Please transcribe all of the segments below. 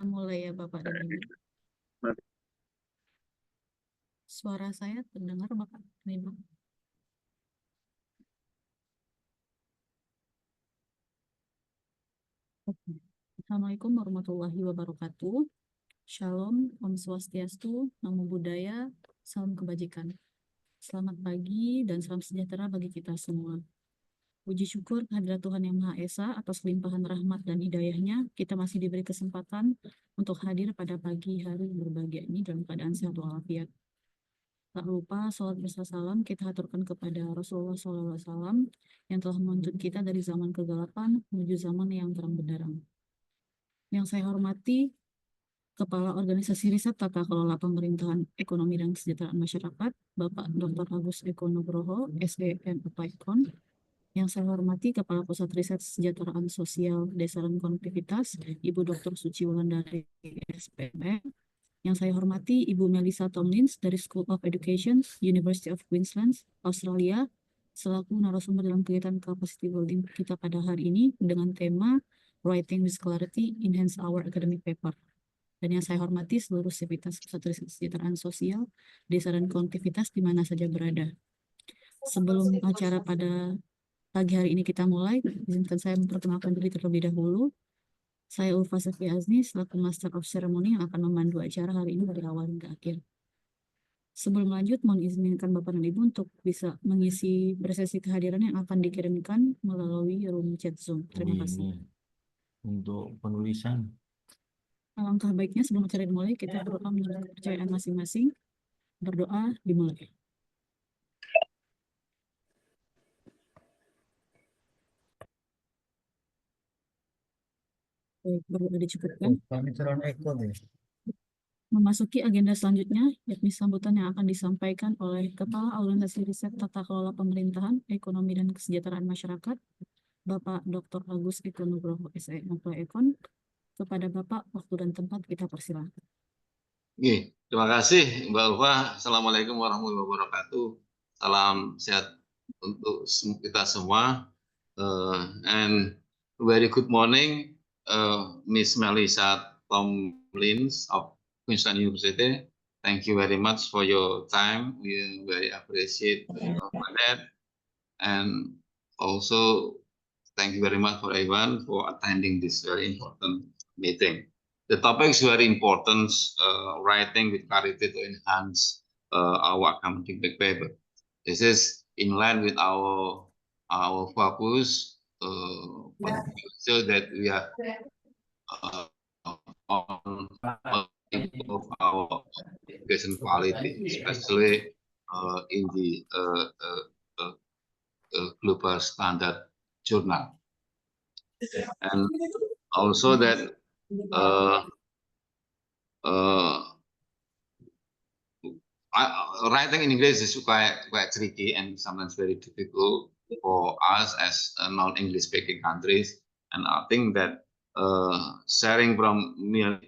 Mulai ya Bapak dan Ibu. Suara saya terdengar Bapak dan Ibu. Assalamualaikum warahmatullahi wabarakatuh. Shalom, Om Swastiastu, Namo Buddhaya, salam kebajikan. Selamat pagi dan salam sejahtera bagi kita semua. Puji syukur kehadirat Tuhan Yang Maha Esa atas limpahan rahmat dan hidayahnya, kita masih diberi kesempatan untuk hadir pada pagi hari berbahagia ini dalam keadaan sehat walafiat. Tak lupa sholat bersalam kita haturkan kepada Rasulullah SAW yang telah menuntun kita dari zaman kegelapan menuju zaman yang terang benderang. Yang saya hormati Kepala Organisasi Riset Tata, Kelola, Pemerintahan, Ekonomi, dan Kesejahteraan Masyarakat, Bapak Dr. Agus Nugroho, SDM Ekon. Yang saya hormati Kepala Pusat Riset Kesejahteraan Sosial, Desa, dan Konektivitas, Ibu Dr. Suci Wulandari, SPM. Yang saya hormati Ibu Melissa Tomlins dari School of Education, University of Queensland, Australia, selaku narasumber dalam kegiatan capacity building kita pada hari ini dengan tema Writing with Clarity, Enhance Our Academic Paper. Dan yang saya hormati seluruh sivitas Pusat Riset Kesejahteraan Sosial, Desa, dan Konektivitas di mana saja berada. Sebelum acara pada pagi hari ini kita mulai, izinkan saya memperkenalkan diri terlebih dahulu. Saya Ulfa Safi Azni, selaku Master of Ceremony yang akan memandu acara hari ini dari awal hingga akhir. Sebelum lanjut, mohon izinkan Bapak dan Ibu untuk bisa mengisi presesi kehadiran yang akan dikirimkan melalui room chat Zoom. Terima kasih. Untuk penulisan. Alangkah baiknya sebelum acara dimulai, kita berdoa menurut kepercayaan masing-masing. Berdoa dimulai. Baik, berdoa dicukupkan. Memasuki agenda selanjutnya, yakni sambutan yang akan disampaikan oleh Kepala Organisasi Riset Tata Kelola Pemerintahan, Ekonomi, dan Kesejahteraan Masyarakat, Bapak Dr. Agus Nugroho, SE, Ekon. Kepada Bapak, waktu dan tempat kita persilahkan. Terima kasih Mbak Ulfa. Assalamualaikum warahmatullahi wabarakatuh. Salam sehat untuk kita semua. And very good morning, Miss Melissa Tomlins of Queensland University. Thank you very much for your time. We very appreciate for that. And also, thank you very much for everyone for attending this very important meeting. The topic is very important, writing with clarity to enhance our academic paper. This is in line with our focus, so that we are on improve our education quality, especially in the global standard journal, and also that writing in English is quite tricky and sometimes very difficult for us as non-English speaking countries. And I think that sharing from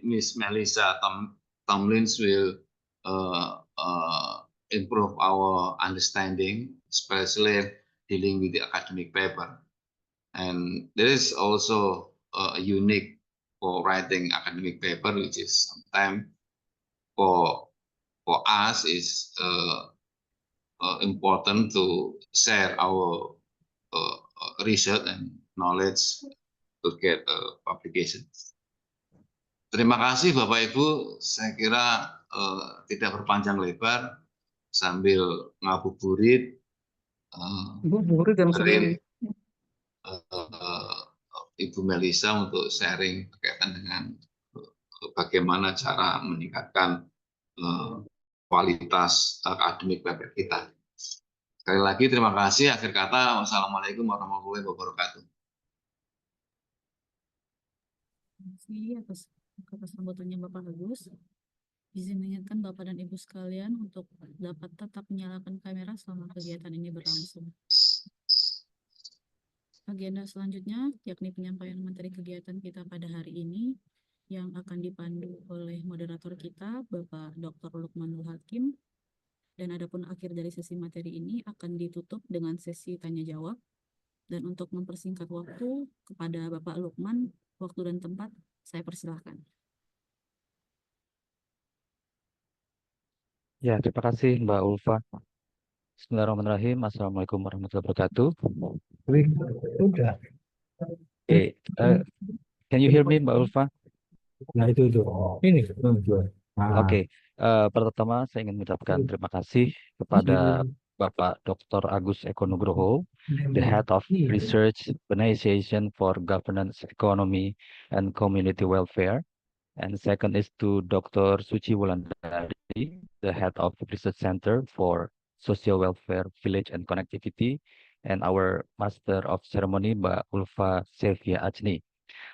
Miss Melissa Tomlins will improve our understanding, especially dealing with the academic paper. And there is also a unique for writing academic paper, which is sometimes for us is important to share our research and knowledge to get publication. Terima kasih Bapak Ibu. Saya kira tidak berpanjang lebar sambil ngabuburit. Ibu Melissa untuk sharing berkaitan dengan bagaimana cara meningkatkan kualitas akademik paper kita. Sekali lagi terima kasih. Akhir kata, wassalamualaikum warahmatullahi wabarakatuh. Terima kasih atas sambutannya Bapak Agus. Izin mengingatkan Bapak dan Ibu sekalian untuk dapat tetap menyalakan kamera selama kegiatan ini berlangsung. Agenda selanjutnya yakni penyampaian materi kegiatan kita pada hari ini yang akan dipandu oleh moderator kita, Bapak Dr. Lukman Nul Hakim. Dan adapun akhir dari sesi materi ini akan ditutup dengan sesi tanya-jawab. Dan untuk mempersingkat waktu kepada Bapak Lukman, waktu dan tempat saya persilahkan. Ya, terima kasih Mbak Ulfa. Bismillahirrahmanirrahim. Assalamualaikum warahmatullahi wabarakatuh. Udah. Okay, can you hear me Mbak Ulfa? Nah itu. Ini. Nah, Oke, pertama saya ingin mengucapkan terima kasih kepada Bapak Dr. Agus Eko Nugroho, the Head of Research Organization for Governance, Economy, and Community Welfare. And second is to Dr. Suci Wulandari, the Head of Research Center for Social Welfare, Village, and Connectivity, and our Master of Ceremony, Mbak Ulfa Sevia Ajni.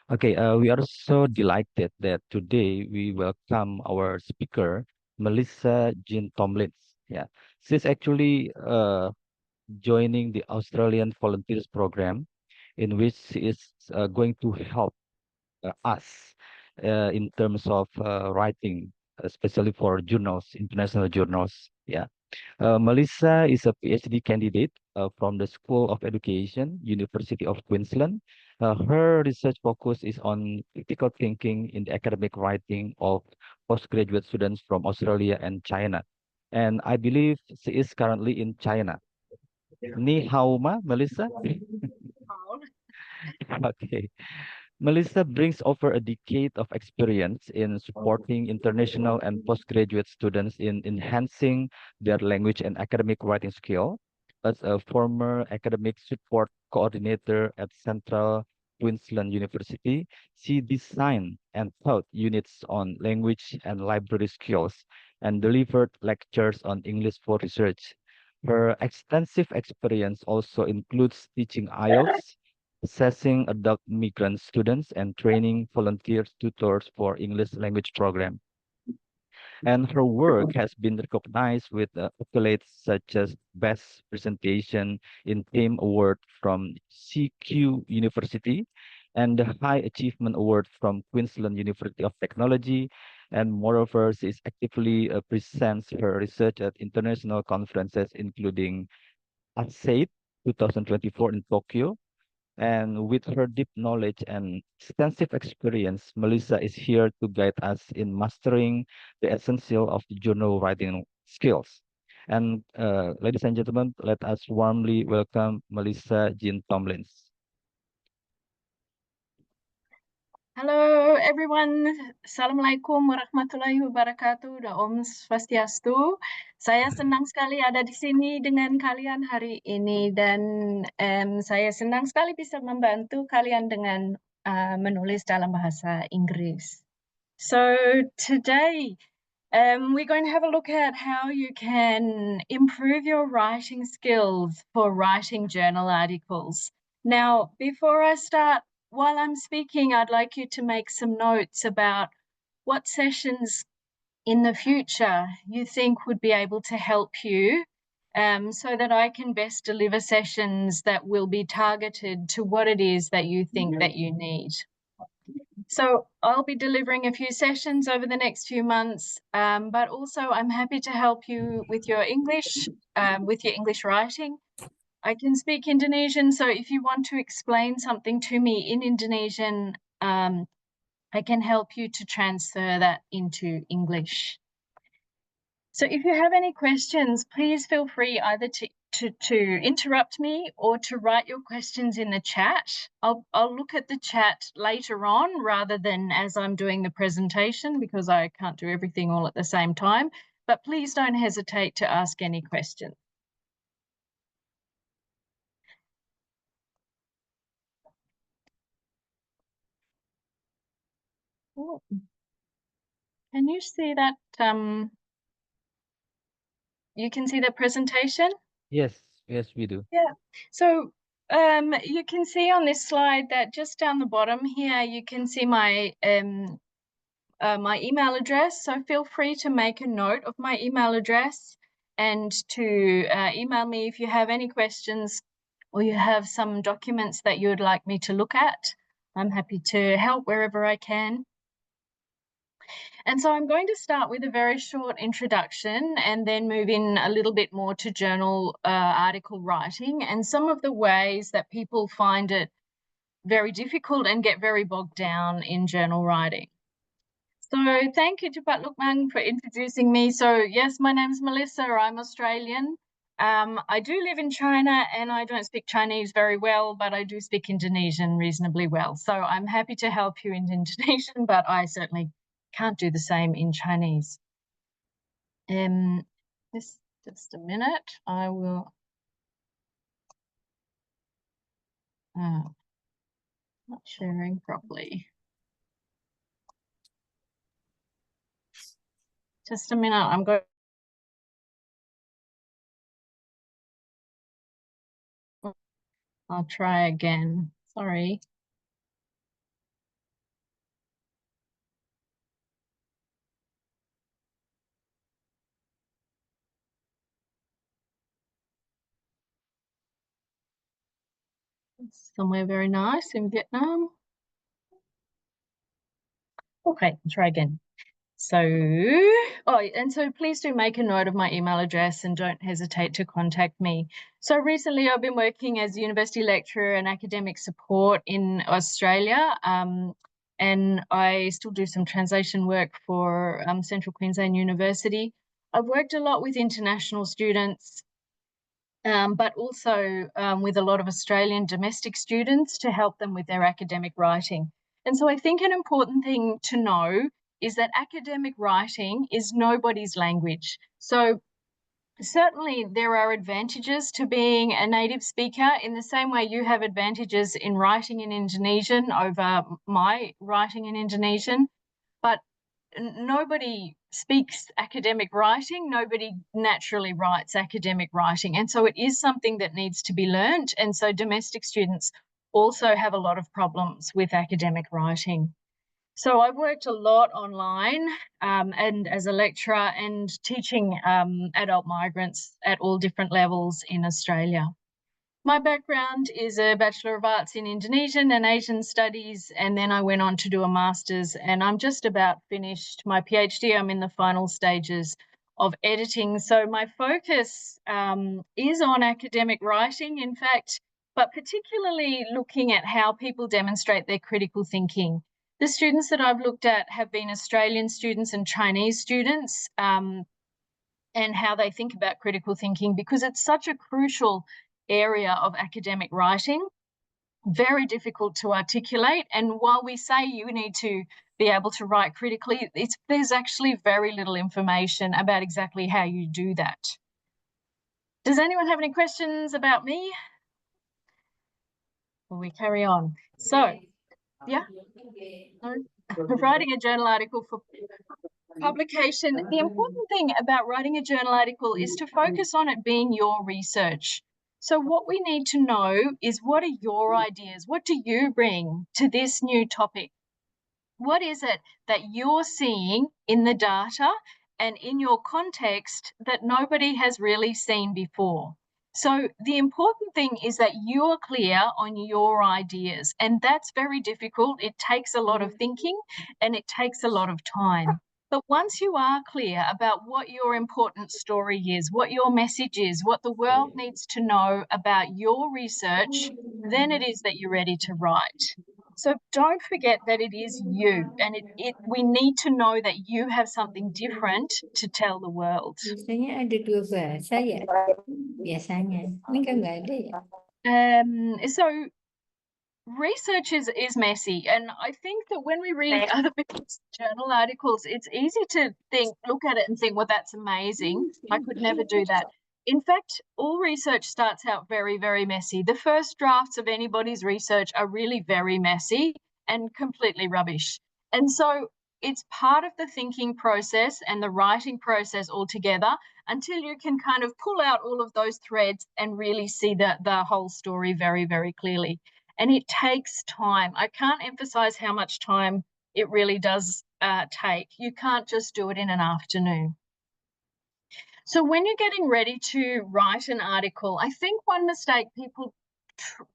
Okay, we are so delighted that today we welcome our speaker, Melissa Jean Tomlins. Yeah, she's actually joining the Australian Volunteers Program, in which she is going to help us in terms of writing, especially for journals, international journals. Yeah. Melissa is a PhD candidate from the School of Education, University of Queensland. Her research focus is on critical thinking in the academic writing of postgraduate students from Australia and China. And I believe she is currently in China. Ni hao ma, Melissa? Okay. Melissa brings over a decade of experience in supporting international and postgraduate students in enhancing their language and academic writing skill. As a former academic support coordinator at Central Queensland University, she designed and taught units on language and library skills and delivered lectures on English for research. Her extensive experience also includes teaching IELTS, assessing adult migrant students, and training volunteer tutors for English language program. And her work has been recognized with accolades such as Best Presentation in Theme Award from CQ University and the High Achievement Award from Queensland University of Technology. And moreover, she is actively presents her research at international conferences, including ASAID 2024 in Tokyo. And with her deep knowledge and extensive experience, Melissa is here to guide us in mastering the essential of the journal writing skills. And ladies and gentlemen, let us warmly welcome Melissa Jean Tomlins. Hello everyone, Assalamualaikum warahmatullahi wabarakatuh, dan Om Swastiastu. Saya senang sekali ada di sini dengan kalian hari ini dan saya senang sekali bisa membantu kalian dengan menulis dalam bahasa Inggris. So today we're going to have a look at how you can improve your writing skills for writing journal articles. Now, before I start, while I'm speaking, I'd like you to make some notes about what sessions in the future you think would be able to help you so that I can best deliver sessions that will be targeted to what it is that you think that you need. So I'll be delivering a few sessions over the next few months, but also I'm happy to help you with your English writing. I can speak Indonesian, so if you want to explain something to me in Indonesian, I can help you to transfer that into English. So if you have any questions, please feel free either to interrupt me or to write your questions in the chat. I'll look at the chat later on rather than as I'm doing the presentation because I can't do everything all at the same time, but please don't hesitate to ask any questions. Oh. Can you see that? You can see the presentation? Yes, Yes, we do. Yeah. So you can see on this slide that just down the bottom here, you can see my my email address. So feel free to make a note of my email address and to email me if you have any questions or you have some documents that you would like me to look at. I'm happy to help wherever I can. And so I'm going to start with a very short introduction and then move in a little bit more to journal article writing and some of the ways that people find it very difficult and get very bogged down in journal writing. So thank you to Bapak Lukman for introducing me. So yes, my name is Melissa. I'm Australian. I do live in China and I don't speak Chinese very well, but I do speak Indonesian reasonably well. So I'm happy to help you in Indonesian, but I certainly can't do the same in Chinese. Just a minute, I will. Not sharing properly. Just a minute, I'm going. I'll try again. Sorry. It's somewhere very nice in Vietnam. Okay, I'll try again. So, and so please do make a note of my email address and don't hesitate to contact me. So recently I've been working as a university lecturer and academic support in Australia, and I still do some translation work for Central Queensland University. I've worked a lot with international students, but also with a lot of Australian domestic students to help them with their academic writing. And so I think an important thing to know is that academic writing is nobody's language. So certainly there are advantages to being a native speaker in the same way you have advantages in writing in Indonesian over my writing in Indonesian, but nobody speaks academic writing, nobody naturally writes academic writing. And so it is something that needs to be learnt. And so domestic students also have a lot of problems with academic writing. So I've worked a lot online and as a lecturer and teaching adult migrants at all different levels in Australia. My background is a Bachelor of Arts in Indonesian and Asian Studies, and then I went on to do a Master's, and I'm just about finished my PhD. I'm in the final stages of editing. So my focus is on academic writing, in fact, but particularly looking at how people demonstrate their critical thinking. The students that I've looked at have been Australian students and Chinese students, and how they think about critical thinking, because it's such a crucial area of academic writing, very difficult to articulate. And while we say you need to be able to write critically, there's actually very little information about exactly how you do that. Does anyone have any questions about me? Will we carry on? So, yeah, writing a journal article for publication. The important thing about writing a journal article is to focus on it being your research. So what we need to know is, what are your ideas? What do you bring to this new topic? What is it that you're seeing in the data and in your context that nobody has really seen before? So the important thing is that you're clear on your ideas, and that's very difficult. It takes a lot of thinking and it takes a lot of time. But once you are clear about what your important story is, what your message is, what the world needs to know about your research, then it is that you're ready to write. So don't forget that it is you, and we need to know that you have something different to tell the world. Biasanya ada dua bahasa ya? Biasanya. Ini kan nggak ada ya? So research is messy, and I think that when we read other people's journal articles, it's easy to look at it and think, well, that's amazing. I could never do that. In fact, all research starts out very, very messy. The first drafts of anybody's research are really very messy and completely rubbish. And so it's part of the thinking process and the writing process altogether until you can kind of pull out all of those threads and really see the whole story very, very clearly. And it takes time. I can't emphasize how much time it really does take. You can't just do it in an afternoon. So when you're getting ready to write an article, I think one mistake people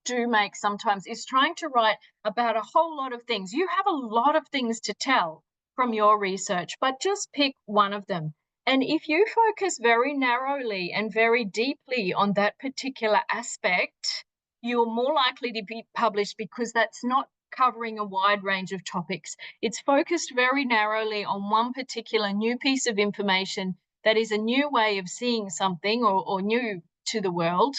do make sometimes is trying to write about a whole lot of things. You have a lot of things to tell from your research, but just pick one of them. And if you focus very narrowly and very deeply on that particular aspect, you're more likely to be published because that's not covering a wide range of topics. It's focused very narrowly on one particular new piece of information that is a new way of seeing something or new to the world.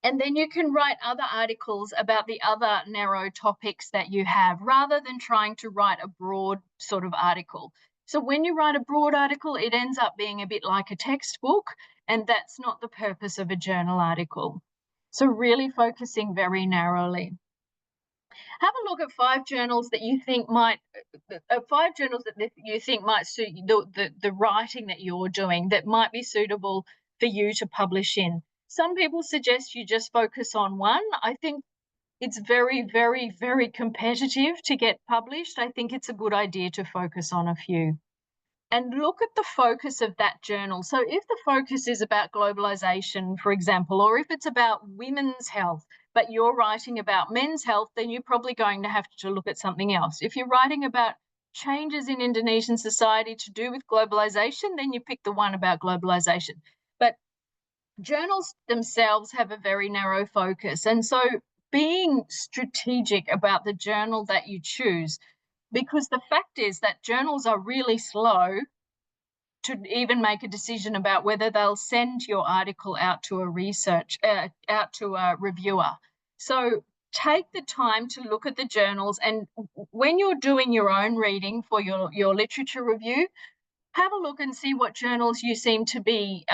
And then you can write other articles about the other narrow topics that you have, rather than trying to write a broad sort of article. So when you write a broad article, it ends up being a bit like a textbook, and that's not the purpose of a journal article. So really focusing very narrowly. Have a look at 5 journals that you think might, suit the writing that you're doing, that might be suitable for you to publish in. Some people suggest you just focus on one. I think it's very, very, very competitive to get published. I think it's a good idea to focus on a few. And look at the focus of that journal. So if the focus is about globalization, for example, or if it's about women's health, but you're writing about men's health, then you're probably going to have to look at something else. If you're writing about changes in Indonesian society to do with globalization, then you pick the one about globalization. But journals themselves have a very narrow focus. And so being strategic about the journal that you choose, because the fact is that journals are really slow to even make a decision about whether they'll send your article out to a reviewer. So take the time to look at the journals, and when you're doing your own reading for your literature review, have a look and see what journals you seem to be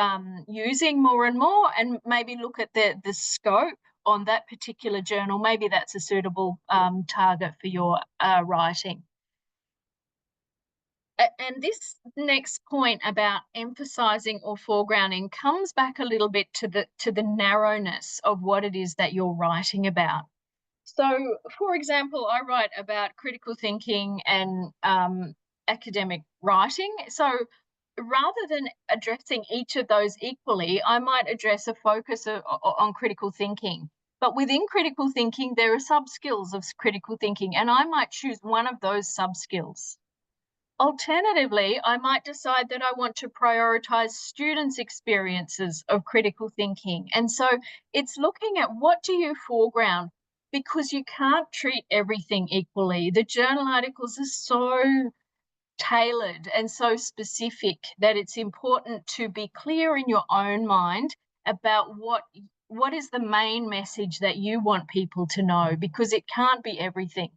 using more and more, and maybe look at the scope on that particular journal. Maybe that's a suitable target for your writing. And this next point about emphasizing or foregrounding comes back a little bit to the narrowness of what it is that you're writing about. So, for example, I write about critical thinking and academic writing. So rather than addressing each of those equally, I might address a focus on critical thinking. But within critical thinking, there are sub-skills of critical thinking, and I might choose one of those sub-skills. Alternatively, I might decide that I want to prioritize students' experiences of critical thinking. And so it's looking at what do you foreground, because you can't treat everything equally. The journal articles are so tailored and so specific that it's important to be clear in your own mind about what is the main message that you want people to know, because it can't be everything.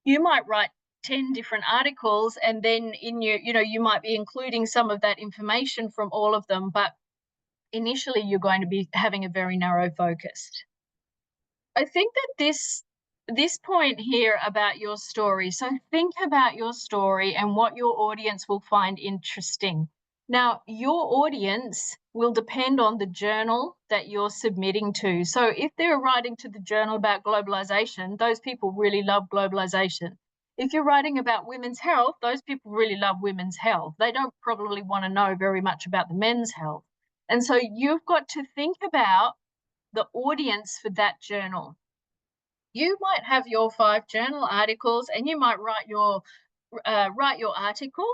You might write 10 different articles, and then you might be including some of that information from all of them, but initially you're going to be having a very narrow focus. I think that this point here about your story, so think about your story and what your audience will find interesting. Now, your audience will depend on the journal that you're submitting to. So if they're writing to the journal about globalization, those people really love globalization. If you're writing about women's health, those people really love women's health. They don't probably want to know very much about the men's health. And so you've got to think about the audience for that journal. You might have your 5 journal articles, and you might write your article,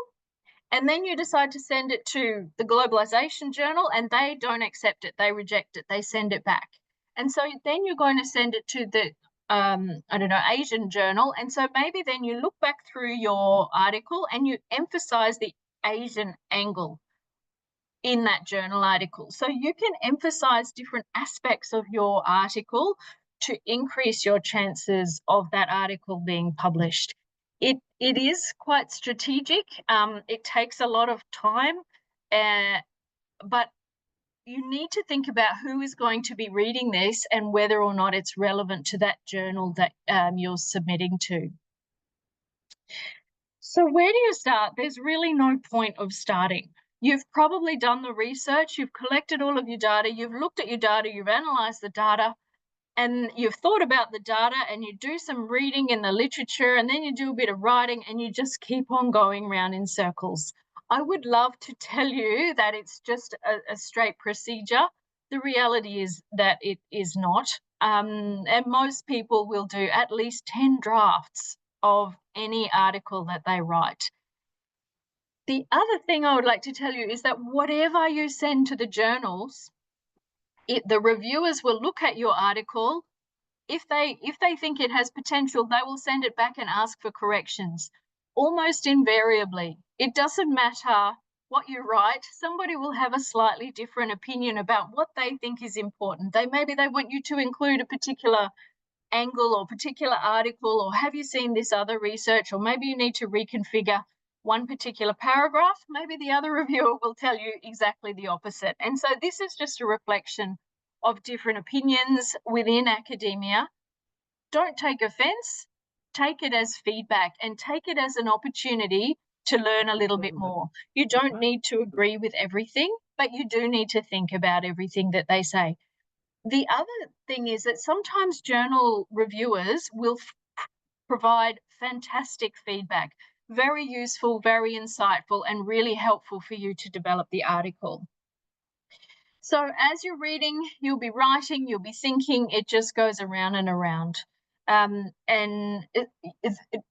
and then you decide to send it to the Globalization Journal, and they don't accept it. They reject it. They send it back. And so then you're going to send it to the Asian Journal. And so maybe then you look back through your article and you emphasize the Asian angle in that journal article. So you can emphasize different aspects of your article to increase your chances of that article being published. It is quite strategic. It takes a lot of time, but you need to think about who is going to be reading this and whether or not it's relevant to that journal that you're submitting to. So where do you start? There's really no point of starting. You've probably done the research, you've collected all of your data, you've looked at your data, you've analysed the data, and you've thought about the data, and you do some reading in the literature, and then you do a bit of writing, and you just keep on going round in circles. I would love to tell you that it's just a straight procedure. The reality is that it is not. And most people will do at least 10 drafts of any article that they write. The other thing I would like to tell you is that whatever you send to the journals, the reviewers will look at your article. If they think it has potential, they will send it back and ask for corrections. Almost invariably, it doesn't matter what you write, somebody will have a slightly different opinion about what they think is important. Maybe they want you to include a particular angle or particular article, or have you seen this other research, or maybe you need to reconfigure one particular paragraph. Maybe the other reviewer will tell you exactly the opposite. And so this is just a reflection of different opinions within academia. Don't take offence, take it as feedback and take it as an opportunity to learn a little bit more. You don't need to agree with everything, but you do need to think about everything that they say. The other thing is that sometimes journal reviewers will provide fantastic feedback, very useful, very insightful, and really helpful for you to develop the article. So as you're reading, you'll be writing, you'll be thinking, it just goes around and around. And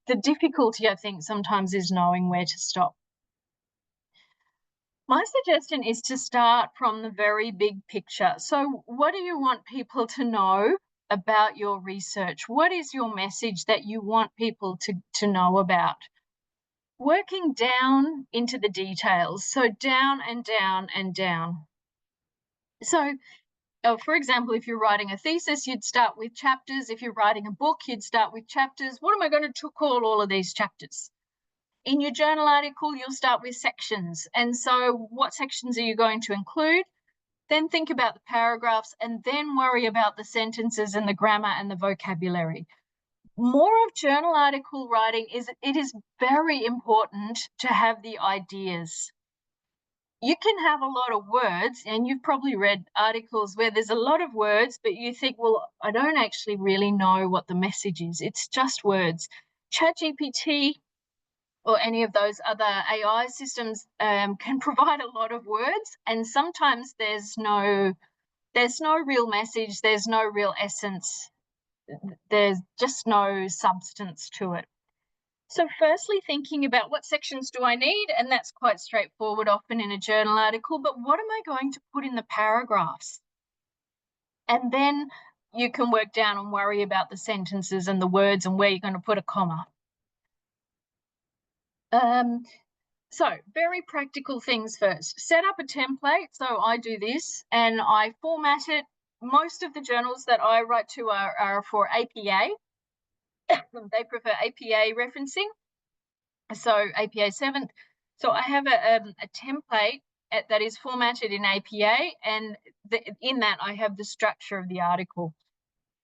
the difficulty, I think, sometimes is knowing where to stop. My suggestion is to start from the very big picture. So what do you want people to know about your research? What is your message that you want people to know about? Working down into the details, so down and down and down. So, for example, if you're writing a thesis, you'd start with chapters. If you're writing a book, you'd start with chapters. What am I going to call all of these chapters? In your journal article, you'll start with sections. And so what sections are you going to include? Then think about the paragraphs and then worry about the sentences and the grammar and the vocabulary. More of journal article writing is it is very important to have the ideas. You can have a lot of words, and you've probably read articles where there's a lot of words, but you think, well, I don't actually really know what the message is. It's just words. ChatGPT or any of those other AI systems can provide a lot of words, and sometimes there's no real message, there's no real essence, there's just no substance to it. So firstly, thinking about what sections do I need, and that's quite straightforward often in a journal article, but what am I going to put in the paragraphs? And then you can work down and worry about the sentences and the words and where you're going to put a comma. So very practical things first. Set up a template. So I do this and I format it. Most of the journals that I write to are for APA. They prefer APA referencing. So APA 7th. So I have a template that is formatted in APA, and in that I have the structure of the article.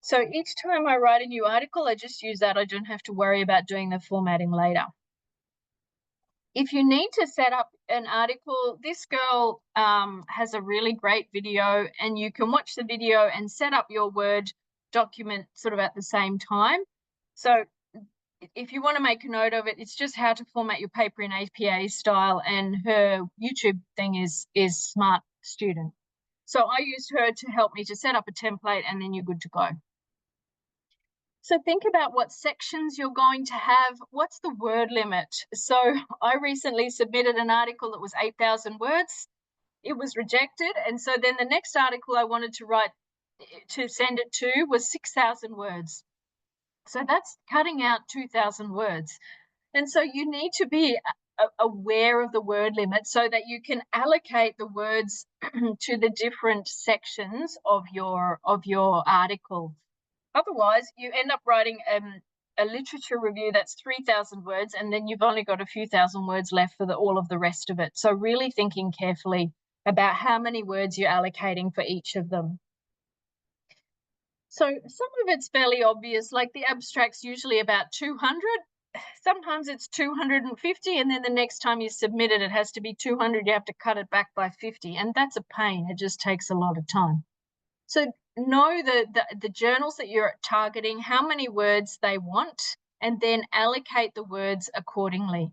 So each time I write a new article, I just use that. I don't have to worry about doing the formatting later. If you need to set up an article, this girl has a really great video, and you can watch the video and set up your Word document sort of at the same time. So if you want to make a note of it, it's just how to format your paper in APA style, and her YouTube thing is Smart Student. So I used her to help me to set up a template, and then you're good to go. So think about what sections you're going to have. What's the word limit? So I recently submitted an article that was 8,000 words. It was rejected. And so then the next article I wanted to write to send it to was 6,000 words. So that's cutting out 2,000 words. And so you need to be aware of the word limit so that you can allocate the words to the different sections of your article. Otherwise, you end up writing a literature review that's 3,000 words, and then you've only got a few thousand words left for all of the rest of it. So really thinking carefully about how many words you're allocating for each of them. So some of it's fairly obvious, like the abstract's usually about 200. sometimes it's 250, and then the next time you submit it, it has to be 200. You have to cut it back by 50, and that's a pain. It just takes a lot of time. So know the journals that you're targeting, how many words they want, and then allocate the words accordingly.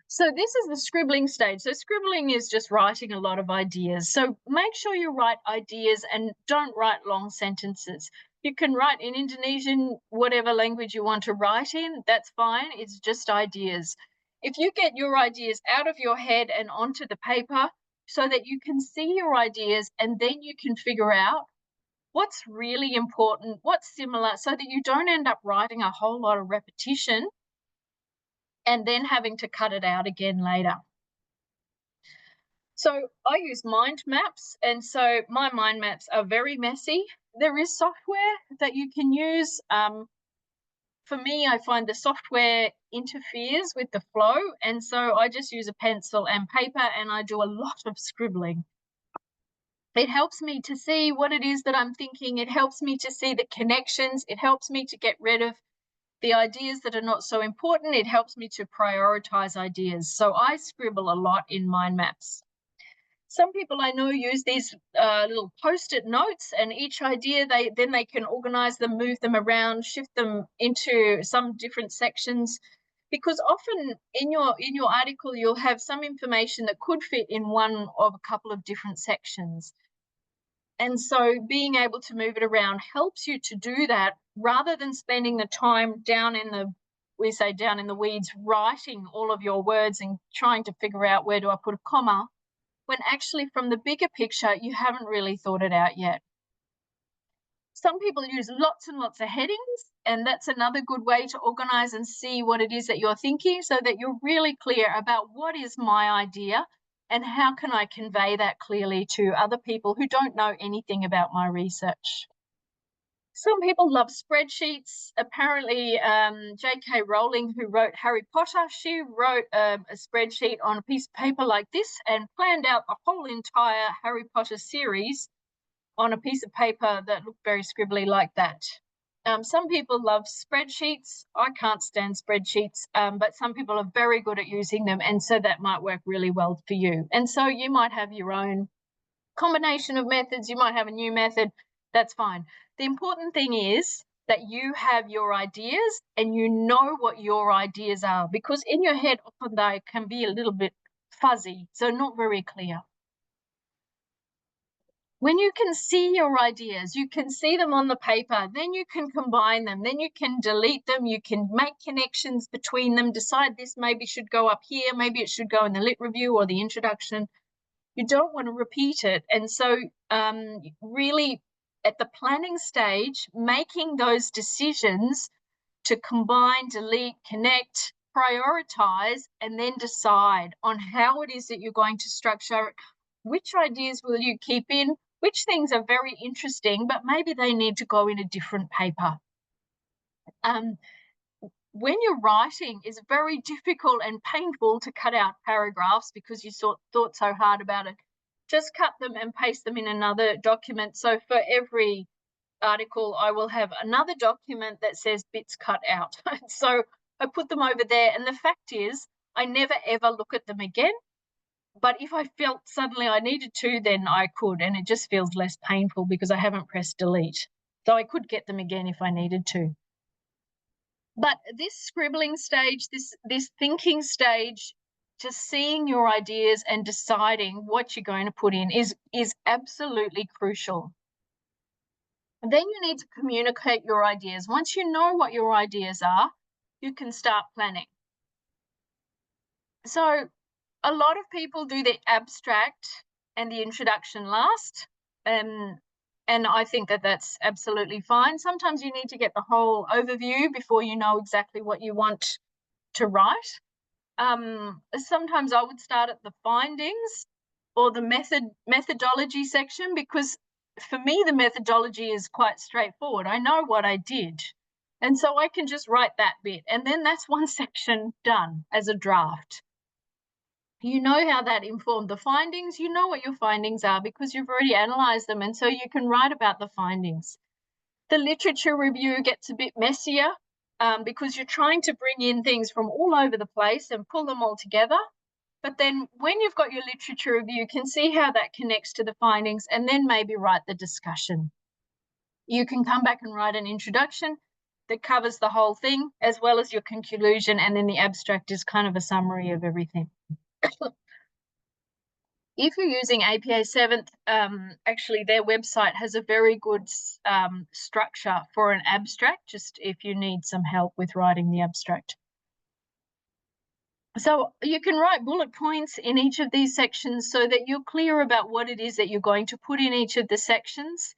So this is the scribbling stage. So scribbling is just writing a lot of ideas. So make sure you write ideas and don't write long sentences. You can write in Indonesian, whatever language you want to write in, that's fine. It's just ideas. If you get your ideas out of your head and onto the paper so that you can see your ideas, and then you can figure out what's really important, what's similar, so that you don't end up writing a whole lot of repetition and then having to cut it out again later. So I use mind maps, and so my mind maps are very messy. There is software that you can use. For me, I find the software interferes with the flow, and so I just use a pencil and paper, and I do a lot of scribbling. It helps me to see what it is that I'm thinking. It helps me to see the connections. It helps me to get rid of the ideas that are not so important. It helps me to prioritize ideas. So I scribble a lot in mind maps. Some people I know use these little post-it notes, and each idea they can organize them, move them around, shift them into some different sections, because often in your article you'll have some information that could fit in one of a couple of different sections. And so being able to move it around helps you to do that, rather than spending the time down in the weeds writing all of your words and trying to figure out where do I put a comma, when actually from the bigger picture, you haven't really thought it out yet. Some people use lots and lots of headings, and that's another good way to organize and see what it is that you're thinking, so that you're really clear about what is my idea and how can I convey that clearly to other people who don't know anything about my research. Some people love spreadsheets. Apparently, J.K. Rowling, who wrote Harry Potter, she wrote a spreadsheet on a piece of paper like this and planned out the whole entire Harry Potter series on a piece of paper that looked very scribbly like that. Some people love spreadsheets. I can't stand spreadsheets, but some people are very good at using them, and so that might work really well for you. And so you might have your own combination of methods. You might have a new method. That's fine. The important thing is that you have your ideas and you know what your ideas are, because in your head often they can be a little bit fuzzy, so not very clear. When you can see your ideas, you can see them on the paper, then you can combine them, then you can delete them, you can make connections between them, decide this maybe should go up here, maybe it should go in the lit review or the introduction. You don't want to repeat it. And so really at the planning stage, making those decisions to combine, delete, connect, prioritize, and then decide on how it is that you're going to structure it. Which ideas will you keep in? Which things are very interesting, but maybe they need to go in a different paper. When you're writing, it's very difficult and painful to cut out paragraphs because you thought so hard about it. Just cut them and paste them in another document. So for every article, I will have another document that says bits cut out. So I put them over there, and the fact is I never ever look at them again. But if I felt suddenly I needed to, then I could, and it just feels less painful because I haven't pressed delete. So I could get them again if I needed to. But this scribbling stage, this thinking stage, just seeing your ideas and deciding what you're going to put in is absolutely crucial. And then you need to communicate your ideas. Once you know what your ideas are, you can start planning. So a lot of people do the abstract and the introduction last, and I think that that's absolutely fine. Sometimes you need to get the whole overview before you know exactly what you want to write. Sometimes I would start at the findings or the methodology section, because for me the methodology is quite straightforward. I know what I did, and so I can just write that bit, and then that's one section done as a draft. You know how that informed the findings. You know what your findings are because you've already analysed them, and so you can write about the findings. The literature review gets a bit messier because you're trying to bring in things from all over the place and pull them all together. But then when you've got your literature review, you can see how that connects to the findings and then maybe write the discussion. You can come back and write an introduction that covers the whole thing, as well as your conclusion, and then the abstract is kind of a summary of everything. If you're using APA 7th, actually their website has a very good structure for an abstract, just if you need some help with writing the abstract. So you can write bullet points in each of these sections so that you're clear about what it is that you're going to put in each of the sections.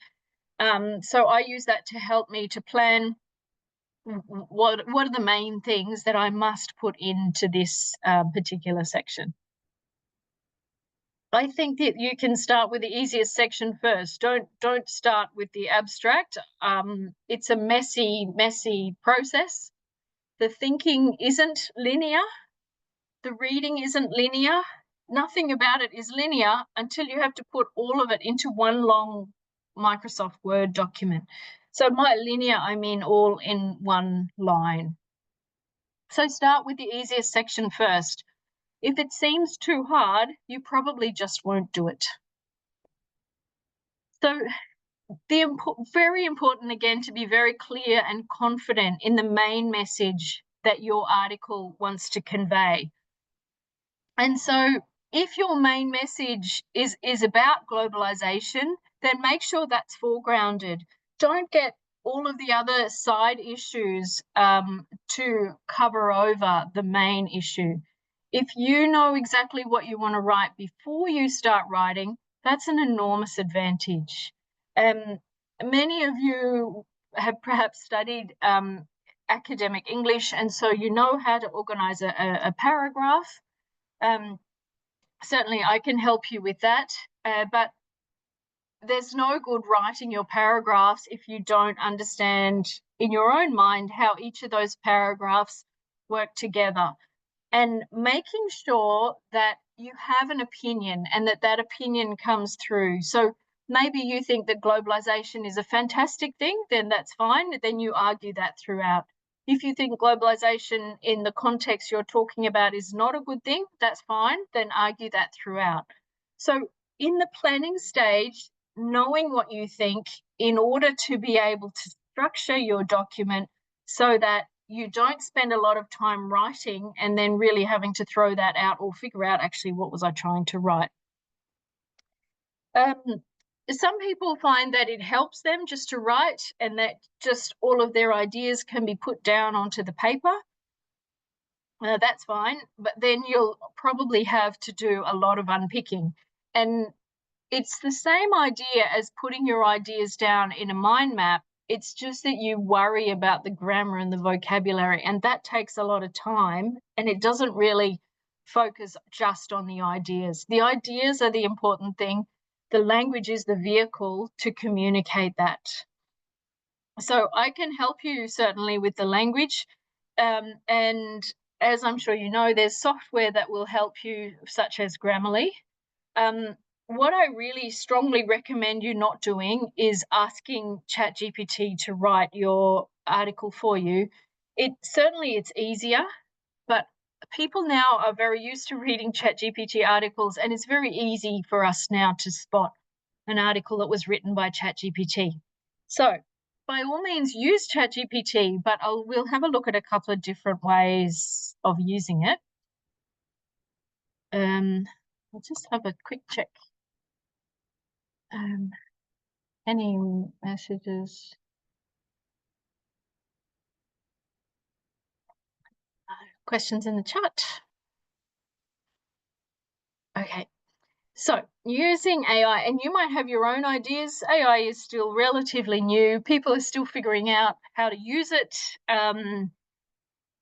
So I use that to help me to plan what are the main things that I must put into this particular section. I think that you can start with the easiest section first. Don't start with the abstract. It's a messy process. The thinking isn't linear. The reading isn't linear. Nothing about it is linear until you have to put all of it into one long Microsoft Word document. So by linear, I mean all in one line. So start with the easiest section first. If it seems too hard, you probably just won't do it. So very important, again, to be very clear and confident in the main message that your article wants to convey. And so if your main message is about globalization, then make sure that's foregrounded. Don't get all of the other side issues to cover over the main issue. If you know exactly what you want to write before you start writing, that's an enormous advantage. Many of you have perhaps studied academic English, and so you know how to organize a paragraph. Certainly I can help you with that, but there's no good writing your paragraphs if you don't understand in your own mind how each of those paragraphs work together, and making sure that you have an opinion and that opinion comes through. So maybe you think that globalization is a fantastic thing, then that's fine. Then you argue that throughout. If you think globalization in the context you're talking about is not a good thing, that's fine. Then argue that throughout. So in the planning stage, knowing what you think in order to be able to structure your document so that you don't spend a lot of time writing and then really having to throw that out or figure out actually what was I trying to write. Some people find that it helps them just to write and that just all of their ideas can be put down onto the paper. That's fine, but then you'll probably have to do a lot of unpicking. And it's the same idea as putting your ideas down in a mind map. It's just that you worry about the grammar and the vocabulary, and that takes a lot of time, and it doesn't really focus just on the ideas. The ideas are the important thing. The language is the vehicle to communicate that. So I can help you certainly with the language, and as I'm sure you know, there's software that will help you, such as Grammarly. What I really strongly recommend you not doing is asking ChatGPT to write your article for you. It's easier, but people now are very used to reading ChatGPT articles, and it's very easy for us now to spot an article that was written by ChatGPT. So by all means use ChatGPT, but we'll have a look at a couple of different ways of using it. I'll just have a quick check. Any messages? Questions in the chat? Okay, so using AI, and you might have your own ideas. AI is still relatively new. People are still figuring out how to use it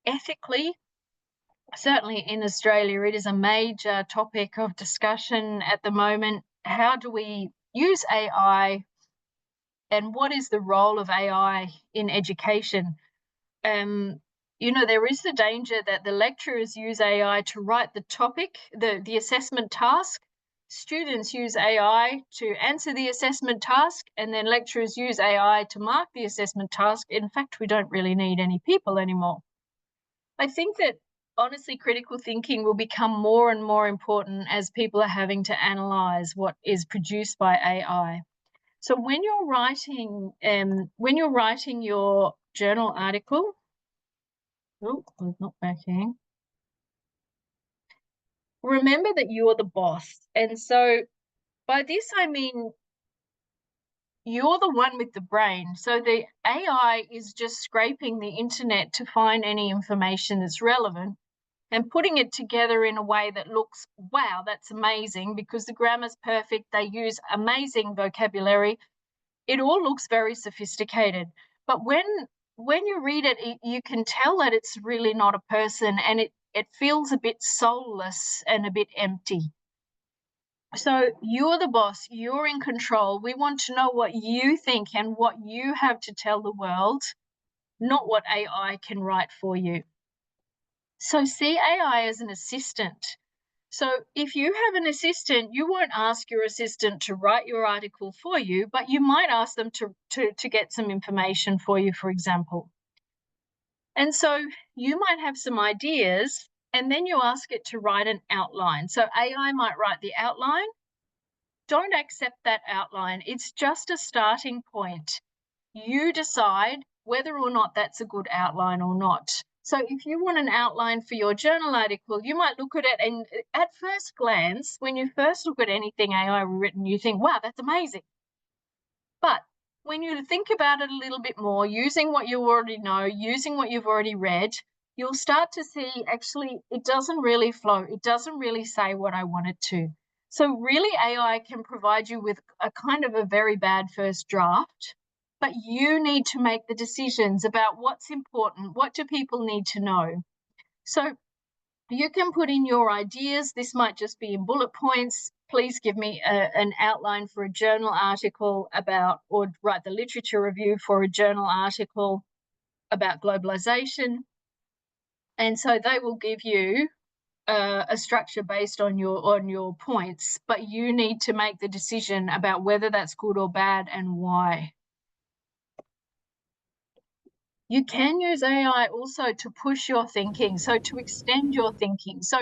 ethically. Certainly in Australia, it is a major topic of discussion at the moment. How do we use AI, and what is the role of AI in education? You know, there is the danger that the lecturers use AI to write the topic, the assessment task, students use AI to answer the assessment task, and then lecturers use AI to mark the assessment task. In fact, we don't really need any people anymore. I think that honestly, critical thinking will become more and more important as people are having to analyze what is produced by AI. So when you're writing your journal article, oh, it's not backing. Remember that you're the boss. And so by this, I mean, you're the one with the brain. So the AI is just scraping the internet to find any information that's relevant and putting it together in a way that looks, wow, that's amazing, because the grammar's perfect. They use amazing vocabulary. It all looks very sophisticated. But when you read it, you can tell that it's really not a person, and it feels a bit soulless and a bit empty. So you're the boss, you're in control. We want to know what you think and what you have to tell the world, not what AI can write for you. So see AI as an assistant. So if you have an assistant, you won't ask your assistant to write your article for you, but you might ask them to get some information for you, for example. And so you might have some ideas, and then you ask it to write an outline. So AI might write the outline. Don't accept that outline. It's just a starting point. You decide whether or not that's a good outline or not. So if you want an outline for your journal article, you might look at it, and at first glance, when you first look at anything AI written, you think, wow, that's amazing. But when you think about it a little bit more, using what you already know, using what you've already read, you'll start to see, actually, it doesn't really flow. It doesn't really say what I want it to. So really, AI can provide you with a kind of a very bad first draft, but you need to make the decisions about what's important, what do people need to know. So you can put in your ideas. This might just be in bullet points. Please give me an outline for a journal article about, or write the literature review for a journal article about globalization. And so they will give you a structure based on your points, but you need to make the decision about whether that's good or bad and why. You can use AI also to push your thinking, so to extend your thinking. So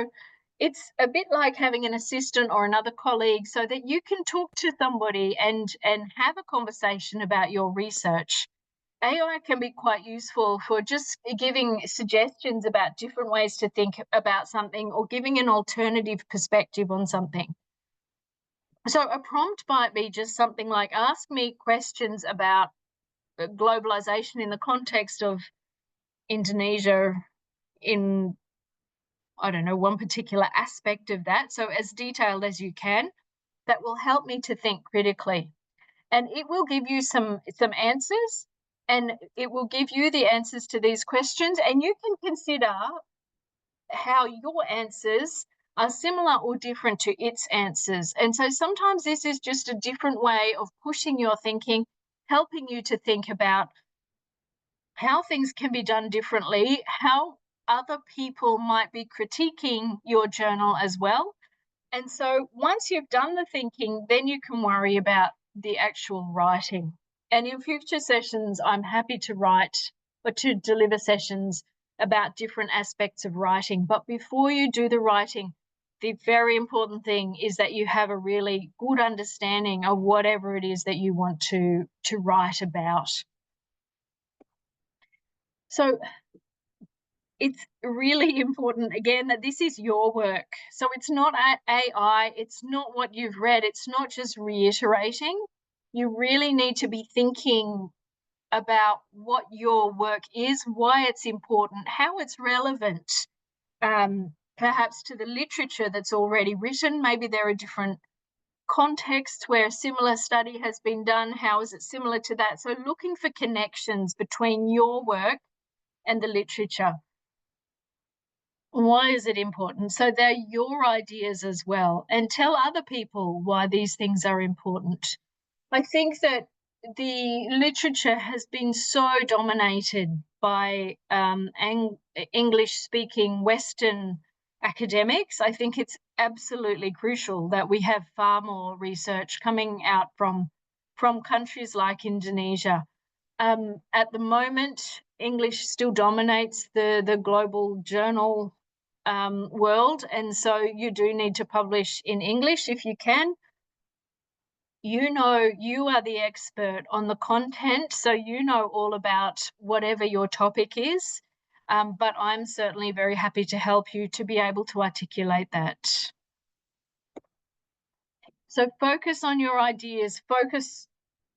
it's a bit like having an assistant or another colleague, so that you can talk to somebody and have a conversation about your research. AI can be quite useful for just giving suggestions about different ways to think about something, or giving an alternative perspective on something. So a prompt might be just something like, ask me questions about globalization in the context of Indonesia in, I don't know, one particular aspect of that. So as detailed as you can, that will help me to think critically. And it will give you some answers, and it will give you the answers to these questions, and you can consider how your answers are similar or different to its answers. And so sometimes this is just a different way of pushing your thinking, helping you to think about how things can be done differently, how other people might be critiquing your journal as well. And so once you've done the thinking, then you can worry about the actual writing. And in future sessions, I'm happy to write or to deliver sessions about different aspects of writing. But before you do the writing, the very important thing is that you have a really good understanding of whatever it is that you want to write about. So it's really important, again, that this is your work. So it's not AI, it's not what you've read, it's not just reiterating. You really need to be thinking about what your work is, why it's important, how it's relevant, perhaps to the literature that's already written. Maybe there are different contexts where a similar study has been done. How is it similar to that? So looking for connections between your work and the literature. Why is it important? So they're your ideas as well, and tell other people why these things are important. I think that the literature has been so dominated by English-speaking Western academics. I think it's absolutely crucial that we have far more research coming out from countries like Indonesia. At the moment, English still dominates the global journal world, and so you do need to publish in English if you can. You know, you are the expert on the content, so you know all about whatever your topic is. But I'm certainly very happy to help you to be able to articulate that. So focus on your ideas, focus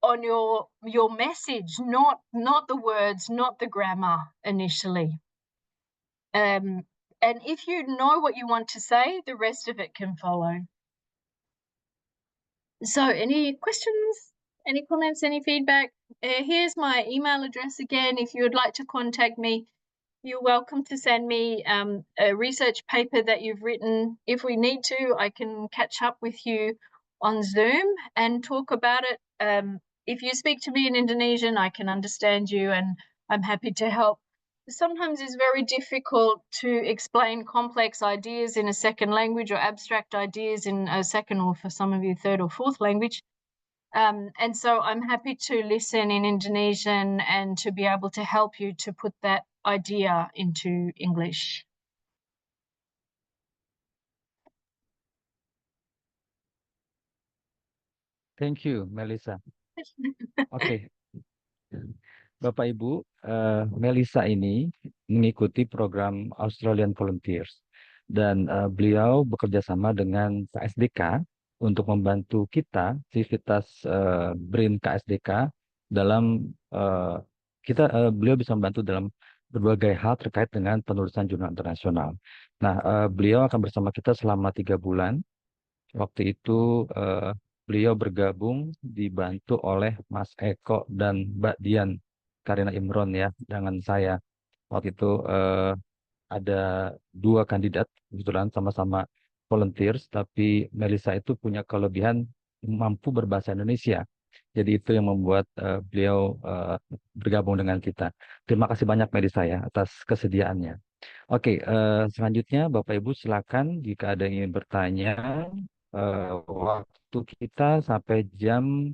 on your message, not the words, not the grammar initially. And if you know what you want to say, the rest of it can follow. So any questions, any comments, any feedback? Here's my email address again. If you would like to contact me, you're welcome to send me a research paper that you've written. If we need to, I can catch up with you on Zoom and talk about it. If you speak to me in Indonesian, I can understand you and I'm happy to help. Sometimes it's very difficult to explain complex ideas in a second language or abstract ideas in a second, or for some of you, third or fourth language. And so I'm happy to listen in Indonesian and to be able to help you to put that idea into English. Thank you, Melissa. Oke, Bapak Ibu, Melissa ini mengikuti program Australian Volunteers dan beliau bekerja sama dengan KSDK untuk membantu kita aktivitas BRIN KSDK dalam beliau bisa membantu dalam berbagai hal terkait dengan penulisan jurnal internasional. Nah, beliau akan bersama kita selama 3 bulan. Waktu itu beliau bergabung dibantu oleh Mas Eko dan Mbak Dian Karina Imron ya dengan saya. Waktu itu ada 2 kandidat kebetulan sama-sama volunteers, tapi Melissa itu punya kelebihan mampu berbahasa Indonesia. Jadi itu yang membuat beliau bergabung dengan kita. Terima kasih banyak Melissa ya atas kesediaannya. Oke, selanjutnya Bapak Ibu silakan jika ada yang ingin bertanya. Waktu kita sampai jam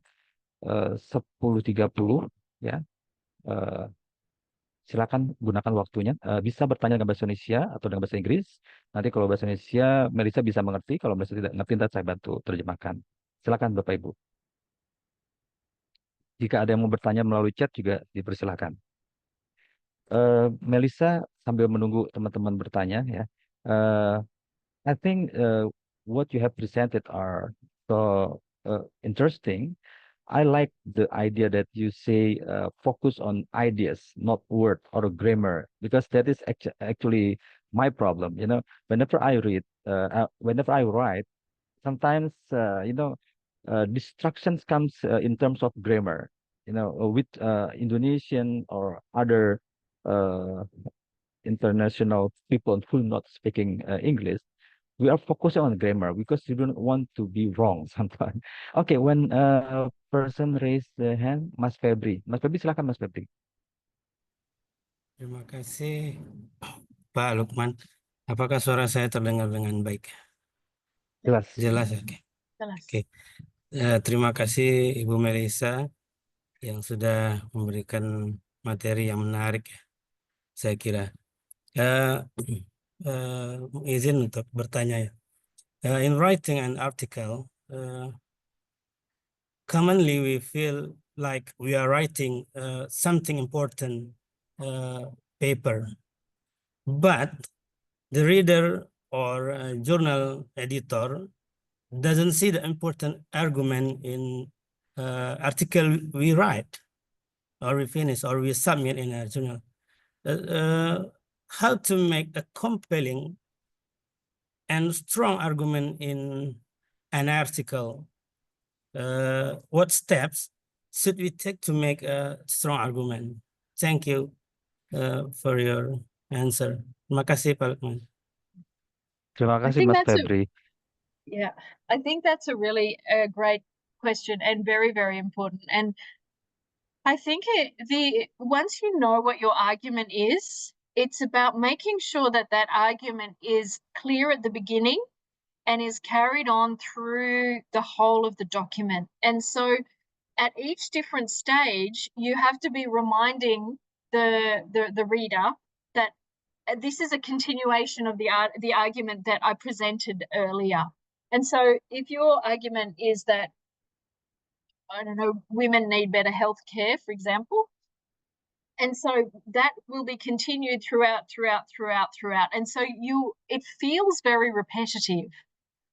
10.30 ya. Silakan gunakan waktunya. Bisa bertanya dengan bahasa Indonesia atau dengan bahasa Inggris. Nanti kalau bahasa Indonesia Melissa bisa mengerti, kalau Melissa tidak mengerti nanti saya bantu terjemahkan. Silakan Bapak Ibu. Jika ada yang mau bertanya melalui chat juga dipersilakan. Melissa sambil menunggu teman-teman bertanya ya. I think what you have presented are so interesting. I like the idea that you say focus on ideas, not word or grammar, because that is actually my problem. You know, whenever I read, whenever I write, sometimes distractions comes in terms of grammar. You know, with Indonesian or other international people who not speaking English. We are focusing on grammar because you don't want to be wrong sometimes. Okay, when a person raise the hand, Mas Febri. Mas Febri, silakan Mas Febri. Terima kasih Pak Lukman. Apakah suara saya terdengar dengan baik? Jelas. Jelas, oke. Oke. Terima kasih Ibu Melissa yang sudah memberikan materi yang menarik, saya kira. Izin untuk bertanya ya. In writing an article, commonly we feel like we are writing something important paper, but the reader or journal editor doesn't see the important argument in article we write or we finish or we submit in a journal. How to make a compelling and strong argument in an article? What steps should we take to make a strong argument? Thank you for your answer. Terima kasih Pak Lukman. Terima kasih Mas Febri. Yeah, I think that's a really great question and very, very important. And I think once you know what your argument is, it's about making sure that that argument is clear at the beginning and is carried on through the whole of the document. And so at each different stage, you have to be reminding the reader that this is a continuation of the argument that I presented earlier. And so if your argument is that, I don't know, women need better health care, for example, and so that will be continued throughout. And so it feels very repetitive.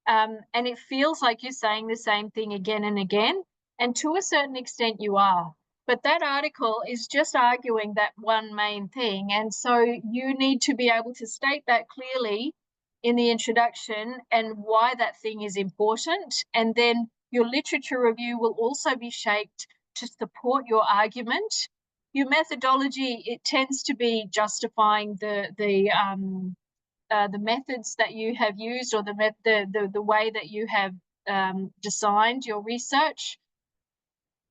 And it feels like you're saying the same thing again and again. And to a certain extent you are. But that article is just arguing that one main thing. And so you need to be able to state that clearly in the introduction and why that thing is important. And then your literature review will also be shaped to support your argument. Your methodology, it tends to be justifying the methods that you have used, or the way that you have designed your research.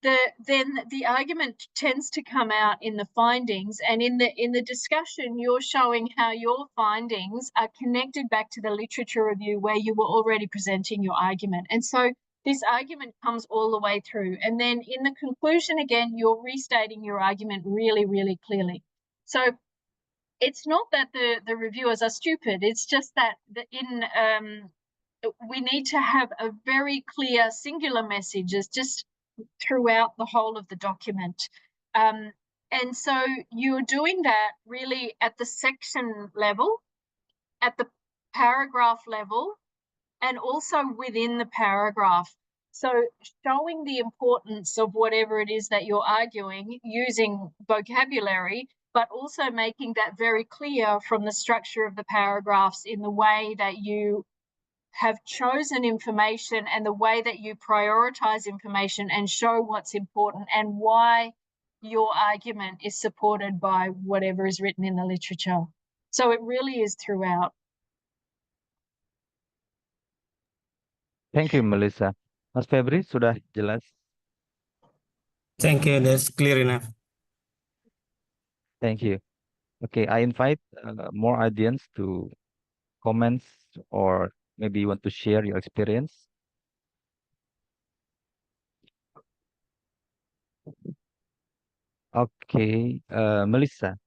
Then the argument tends to come out in the findings, and in the discussion you're showing how your findings are connected back to the literature review where you were already presenting your argument. And so this argument comes all the way through, and then in the conclusion again you're restating your argument really, really clearly. So it's not that the reviewers are stupid, it's just that we need to have a very clear singular messages just throughout the whole of the document. And so you're doing that really at the section level, at the paragraph level, and also within the paragraph. So showing the importance of whatever it is that you're arguing using vocabulary, but also making that very clear from the structure of the paragraphs in the way that you have chosen information and the way that you prioritize information and show what's important and why your argument is supported by whatever is written in the literature. So it really is throughout. Thank you, Melissa. Mas Febri, sudah jelas? Thank you, that's clear enough. Thank you. Okay, I invite more audience to comments, or maybe you want to share your experience. Okay, Melissa,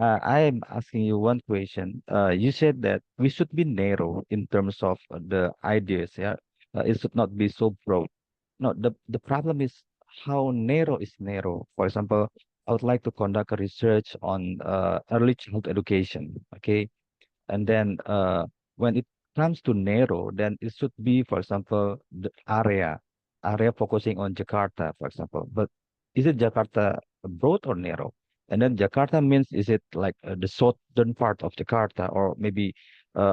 I am asking you one question. You said that we should be narrow in terms of the ideas. Yeah, it should not be so broad. No, the problem is how narrow is narrow. For example, I would like to conduct a research on early childhood education. Okay, and then when it comes to narrow, then it should be, for example, the area focusing on Jakarta, for example. But is it Jakarta broad or narrow? And then Jakarta means, is it like the southern part of Jakarta, or maybe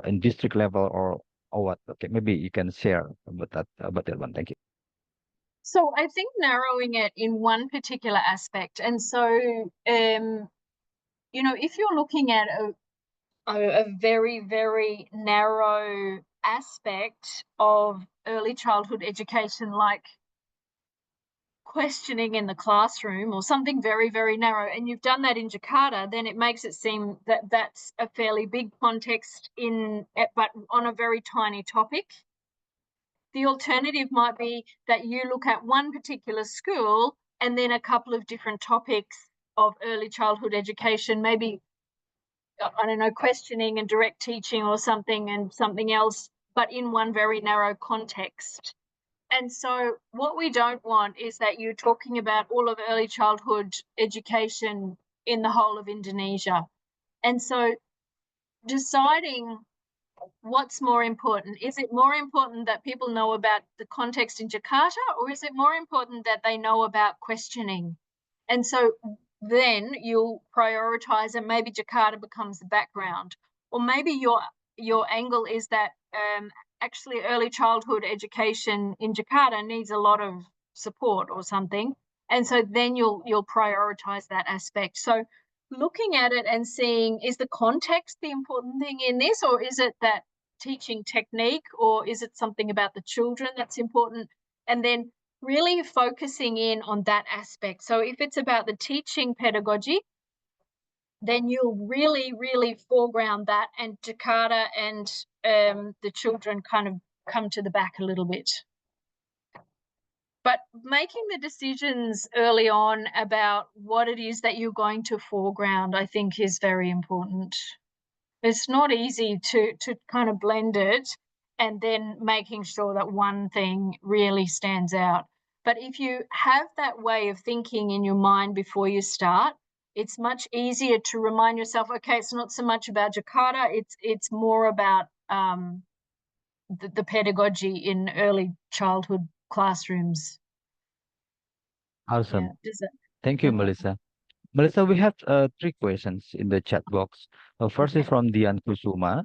in district level, or what? Okay, maybe you can share about that one. Thank you. So I think narrowing it in one particular aspect. And so, you know, if you're looking at a very, very narrow aspect of early childhood education, like questioning in the classroom or something very, very narrow, and you've done that in Jakarta, then it makes it seem that that's a fairly big context but on a very tiny topic. The alternative might be that you look at one particular school and then a couple of different topics of early childhood education, maybe, I don't know, questioning and direct teaching or something and something else, but in one very narrow context. And so what we don't want is that you're talking about all of early childhood education in the whole of Indonesia. And so deciding what's more important. Is it more important that people know about the context in Jakarta, or is it more important that they know about questioning? And so then you'll prioritize, and maybe Jakarta becomes the background. Or maybe your angle is that actually early childhood education in Jakarta needs a lot of support or something. And so then you'll prioritize that aspect. So looking at it and seeing, is the context the important thing in this, or is it that teaching technique, or is it something about the children that's important? And then really focusing in on that aspect. So if it's about the teaching pedagogy, then you'll really, really foreground that, and Jakarta and the children kind of come to the back a little bit. But making the decisions early on about what it is that you're going to foreground, I think, is very important. It's not easy to kind of blend it and then making sure that one thing really stands out. But if you have that way of thinking in your mind before you start, it's much easier to remind yourself, okay, it's not so much about Jakarta, it's more about the pedagogy in early childhood classrooms. Awesome. Yeah, does that? Thank you, Melissa. Melissa, we have 3 questions in the chat box. First is from Dian Kusuma.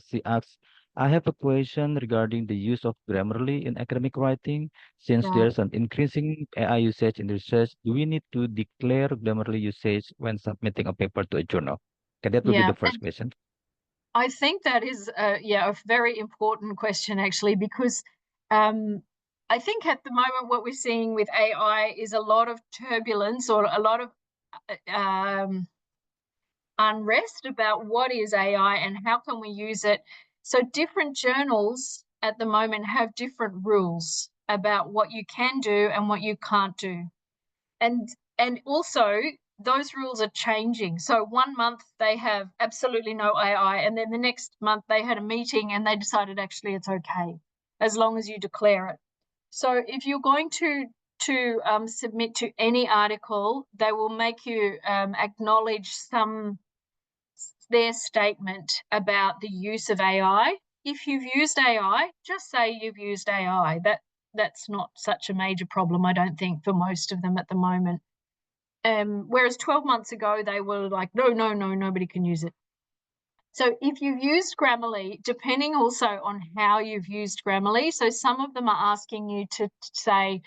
She asks, I have a question regarding the use of Grammarly in academic writing. Since Right. there's an increasing AI usage in research, do we need to declare Grammarly usage when submitting a paper to a journal? Okay, that will be Yeah, the first and question. I think that is a very important question, actually, because I think at the moment what we're seeing with AI is a lot of turbulence or a lot of unrest about what is AI and how can we use it. So different journals at the moment have different rules about what you can do and what you can't do. And also those rules are changing. So 1 month they have absolutely no AI, and then the next month they had a meeting and they decided actually it's okay as long as you declare it. So if you're going to submit to any article, they will make you acknowledge their statement about the use of AI. If you've used AI, just say you've used AI. That's not such a major problem, I don't think, for most of them at the moment. Whereas 12 months ago, they were like, no, nobody can use it. So if you've used Grammarly, depending also on how you've used Grammarly, so some of them are asking you to say,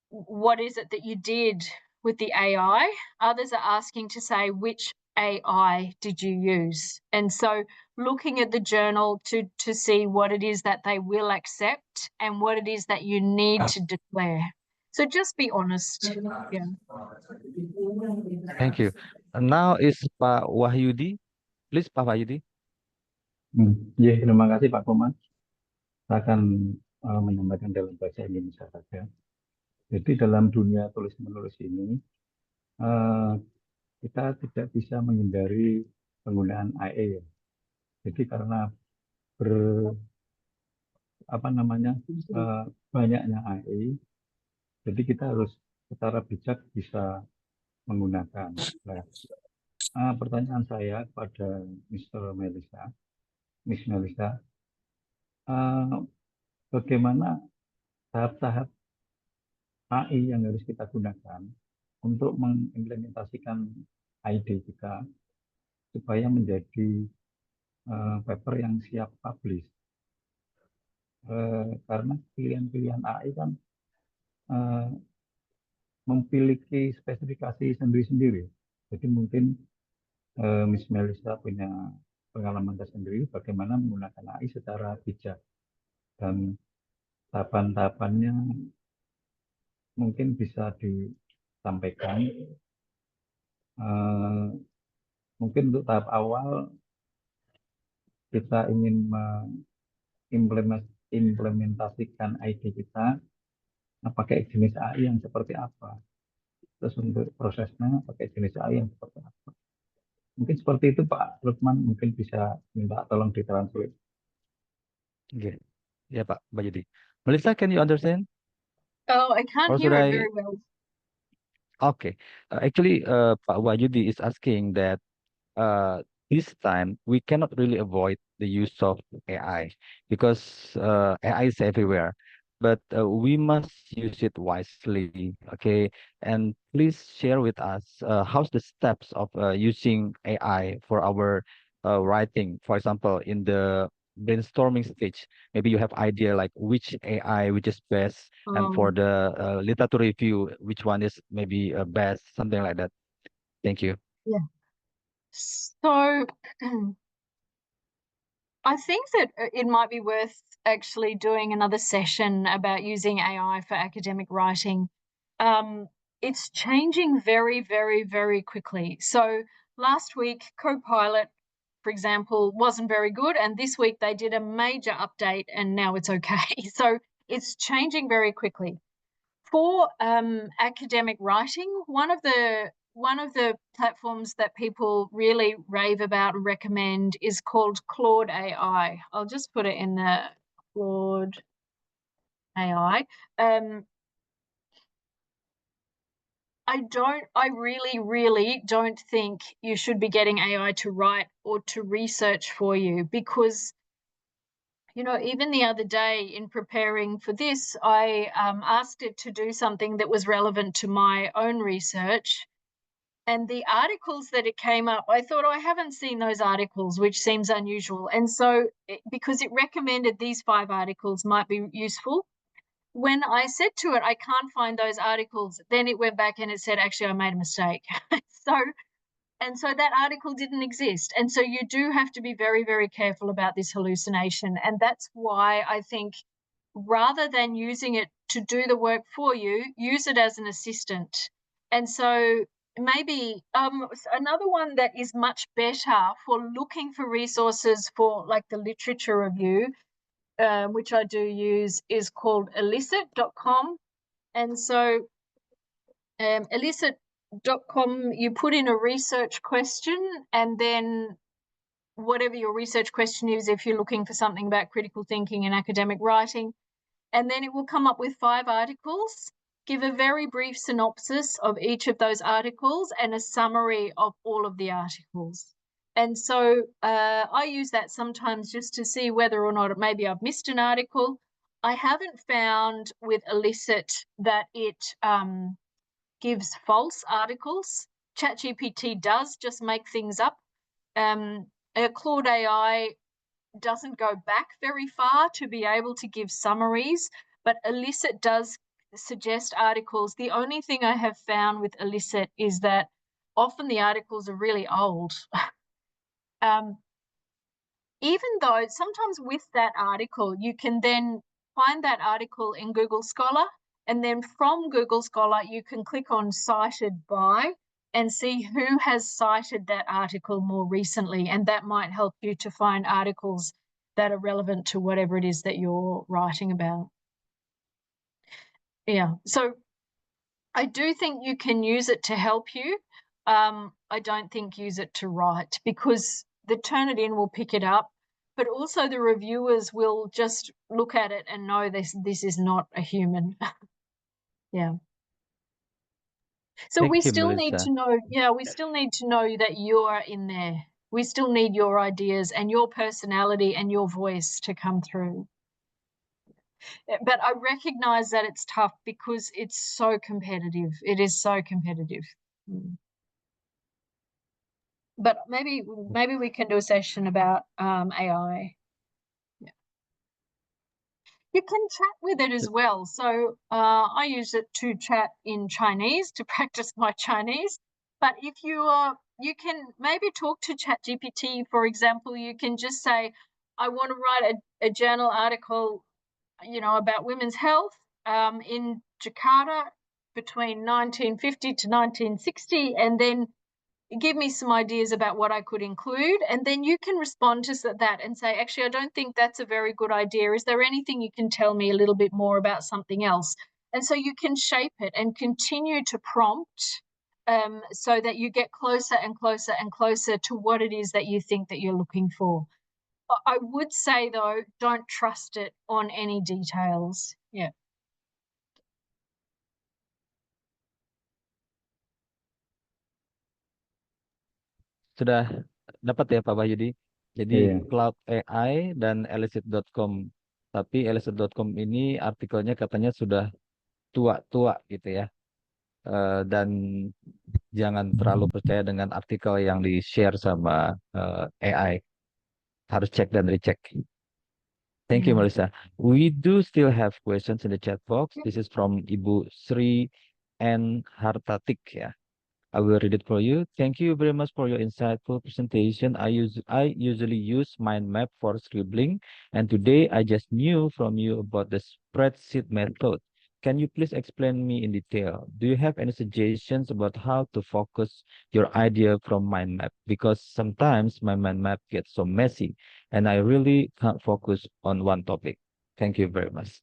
what is it that you did with the AI? Others are asking to say, which AI did you use? And so looking at the journal to see what it is that they will accept and what it is that you need to declare. So just be honest. Yeah. Thank you. And now is Pak Wahyudi. Please, Pak Wahyudi. Ya, terima kasih Pak Koman. Saya akan menyampaikan dalam bahasa Indonesia saja. Jadi dalam dunia tulis-menulis ini, kita tidak bisa menghindari penggunaan AI. Ya. Jadi karena banyaknya AI, jadi kita harus secara bijak bisa menggunakan. Nah, pertanyaan saya kepada Miss Melissa, bagaimana tahap-tahap AI yang harus kita gunakan untuk mengimplementasikan ide kita supaya menjadi paper yang siap publish. Karena pilihan-pilihan AI kan memiliki spesifikasi sendiri-sendiri. Jadi mungkin Miss Melissa punya pengalaman tersendiri bagaimana menggunakan AI secara bijak dan tahapan-tahapannya mungkin bisa disampaikan. Mungkin untuk tahap awal kita ingin mengimplementasikan ide kita pakai jenis AI yang seperti apa. Terus untuk prosesnya pakai jenis AI yang seperti apa. Mungkin seperti itu Pak Lukman, mungkin bisa minta tolong ditranslate. Okay. Yeah, Pak Wahyudi. Melissa, can you understand? Oh, I can't Or hear should it I? very well. Okay. Actually, Pak Wahyudi is asking that this time we cannot really avoid the use of AI because AI is everywhere, but we must use it wisely. Okay, and please share with us how's the steps of using AI for our writing. For example, in the brainstorming stage, maybe you have idea like which AI which is best, and for the literature review, which one is maybe best, something like that. Thank you. Yeah. So I think that it might be worth actually doing another session about using AI for academic writing. It's changing very, very, very quickly. So last week, Copilot for example, wasn't very good, and this week they did a major update and now it's okay. So it's changing very quickly. For academic writing, one of the platforms that people really rave about and recommend is called Claude AI. I'll just put it in the Claude AI. I really don't think you should be getting AI to write or to research for you, because, you know, even the other day in preparing for this, I asked it to do something that was relevant to my own research. And the articles that it came up, I thought, oh, I haven't seen those articles, which seems unusual. And so because it recommended these 5 articles might be useful, when I said to it, I can't find those articles, then it went back and it said, actually, I made a mistake. So that article didn't exist. And so you do have to be very, very careful about this hallucination. And that's why I think rather than using it to do the work for you, use it as an assistant. And so maybe another one that is much better for looking for resources for like the literature review, which I do use, is called elicit.com. And so elicit.com, you put in a research question, and then whatever your research question is, if you're looking for something about critical thinking and academic writing, and then it will come up with 5 articles, give a very brief synopsis of each of those articles and a summary of all of the articles. And so I use that sometimes just to see whether or not maybe I've missed an article. I haven't found with Elicit that it gives false articles. ChatGPT does just make things up. Claude AI doesn't go back very far to be able to give summaries, but Elicit does suggest articles. The only thing I have found with Elicit is that often the articles are really old. Even though sometimes with that article, you can then find that article in Google Scholar, and then from Google Scholar, you can click on cited by and see who has cited that article more recently. And that might help you to find articles that are relevant to whatever it is that you're writing about. Yeah, so I do think you can use it to help you. I don't think use it to write, because the Turnitin will pick it up, but also the reviewers will just look at it and know this is not a human. Yeah. So Thank we you, still need Melissa. to know, yeah, we still need to know that you're in there. We still need your ideas and your personality and your voice to come through. But I recognize that it's tough because it's so competitive. It is so competitive. But maybe we can do a session about AI. Yeah. You can chat with it as well. So I use it to chat in Chinese to practice my Chinese. But if you can maybe talk to ChatGPT, for example. You can just say, I want to write a journal article, you know, about women's health in Jakarta between 1950 to 1960, and then give me some ideas about what I could include. And then you can respond to that and say, actually, I don't think that's a very good idea. Is there anything you can tell me a little bit more about something else? And so you can shape it and continue to prompt so that you get closer and closer and closer to what it is that you think that you're looking for. I would say, though, don't trust it on any details. Yeah. Sudah dapat ya Pak Wahyudi? Jadi Iya. Cloud AI dan elicit.com. Tapi elicit.com ini artikelnya katanya sudah tua-tua gitu ya. Dan jangan terlalu percaya dengan artikel yang di-share sama AI. Harus cek dan recheck. Thank you, Melissa. We do still have questions in the chat box. This is from Ibu Sri N. Hartatik ya. I will read it for you. Thank you very much for your insightful presentation. I usually use mind map for scribbling, and today I just knew from you about the spreadsheet method. Can you please explain me in detail? Do you have any suggestions about how to focus your idea from mind map? Because sometimes my mind map gets so messy and I really can't focus on one topic. Thank you very much.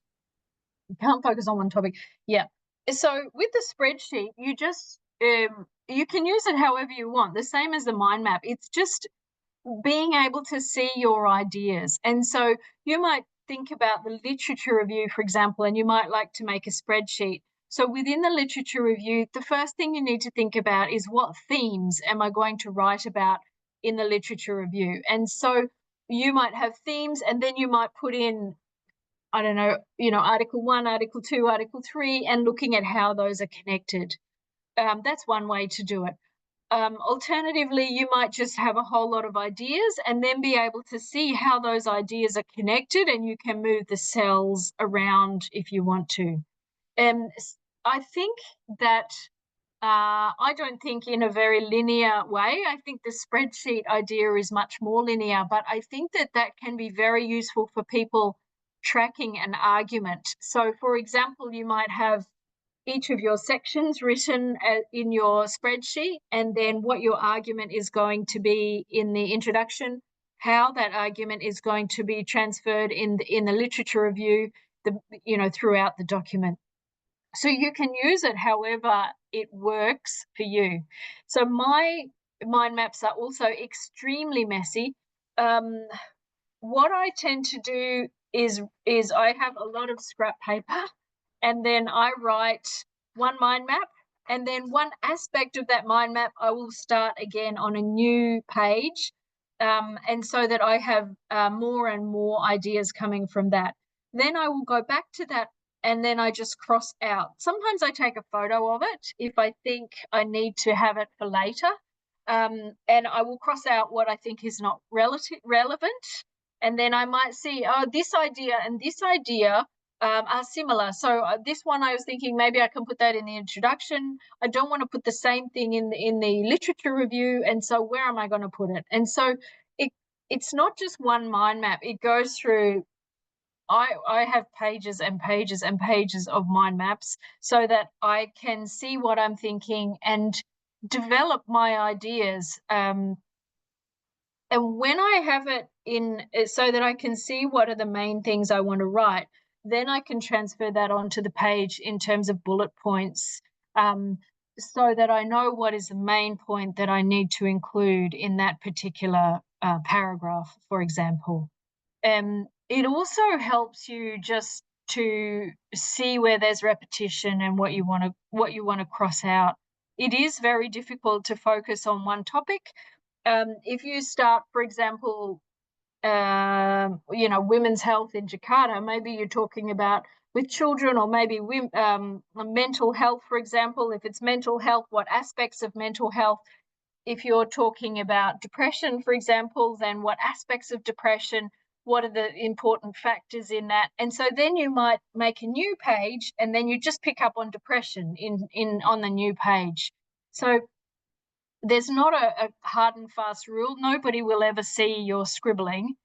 You can't focus on one topic. Yeah. So with the spreadsheet, you just you can use it however you want, the same as the mind map. It's just being able to see your ideas. And so you might think about the literature review, for example, and you might like to make a spreadsheet. So within the literature review, the first thing you need to think about is what themes am I going to write about in the literature review? And so you might have themes, and then you might put in, I don't know, Article 1, Article 2, Article 3, and looking at how those are connected. That's one way to do it. Alternatively, you might just have a whole lot of ideas and then be able to see how those ideas are connected, and you can move the cells around if you want to. I think that I don't think in a very linear way. I think the spreadsheet idea is much more linear, but I think that that can be very useful for people tracking an argument. So, for example, you might have each of your sections written in your spreadsheet, and then what your argument is going to be in the introduction, how that argument is going to be transferred in the literature review, throughout the document. So you can use it however it works for you. So my mind maps are also extremely messy. What I tend to do is I have a lot of scrap paper, and then I write one mind map, and then one aspect of that mind map I will start again on a new page, and so that I have more and more ideas coming from that. Then I will go back to that, and then I just cross out. Sometimes I take a photo of it if I think I need to have it for later, and I will cross out what I think is not relevant. And then I might see, oh, this idea and this idea are similar. So this one I was thinking maybe I can put that in the introduction. I don't want to put the same thing in the literature review. And so where am I going to put it? And so it's not just one mind map. It goes through, I have pages and pages and pages of mind maps so that I can see what I'm thinking and develop my ideas. And when I have it in so that I can see what are the main things I want to write, then I can transfer that onto the page in terms of bullet points, so that I know what is the main point that I need to include in that particular paragraph, for example. It also helps you just to see where there's repetition and what you want to cross out. It is very difficult to focus on one topic. If you start, for example, women's health in Jakarta, maybe you're talking about with children, or maybe mental health, for example. If it's mental health, what aspects of mental health? If you're talking about depression, for example, then what aspects of depression? What are the important factors in that? And so then you might make a new page, and then you just pick up on depression on the new page. So there's not a hard and fast rule. Nobody will ever see your scribbling.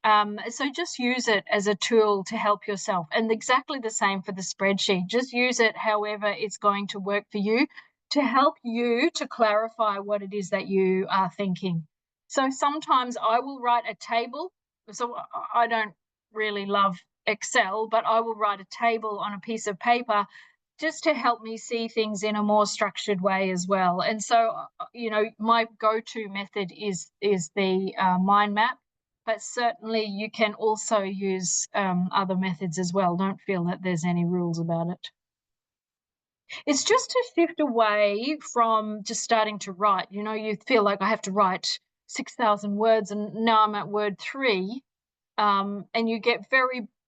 So just use it as a tool to help yourself. And exactly the same for the spreadsheet. Just use it however it's going to work for you to help you to clarify what it is that you are thinking. So sometimes I will write a table. So I don't really love Excel, but I will write a table on a piece of paper just to help me see things in a more structured way as well. And so, my go-to method is the mind map, but certainly you can also use other methods as well. Don't feel that there's any rules about it. It's just to shift away from just starting to write. You feel like I have to write 6,000 words, and now I'm at word 3, and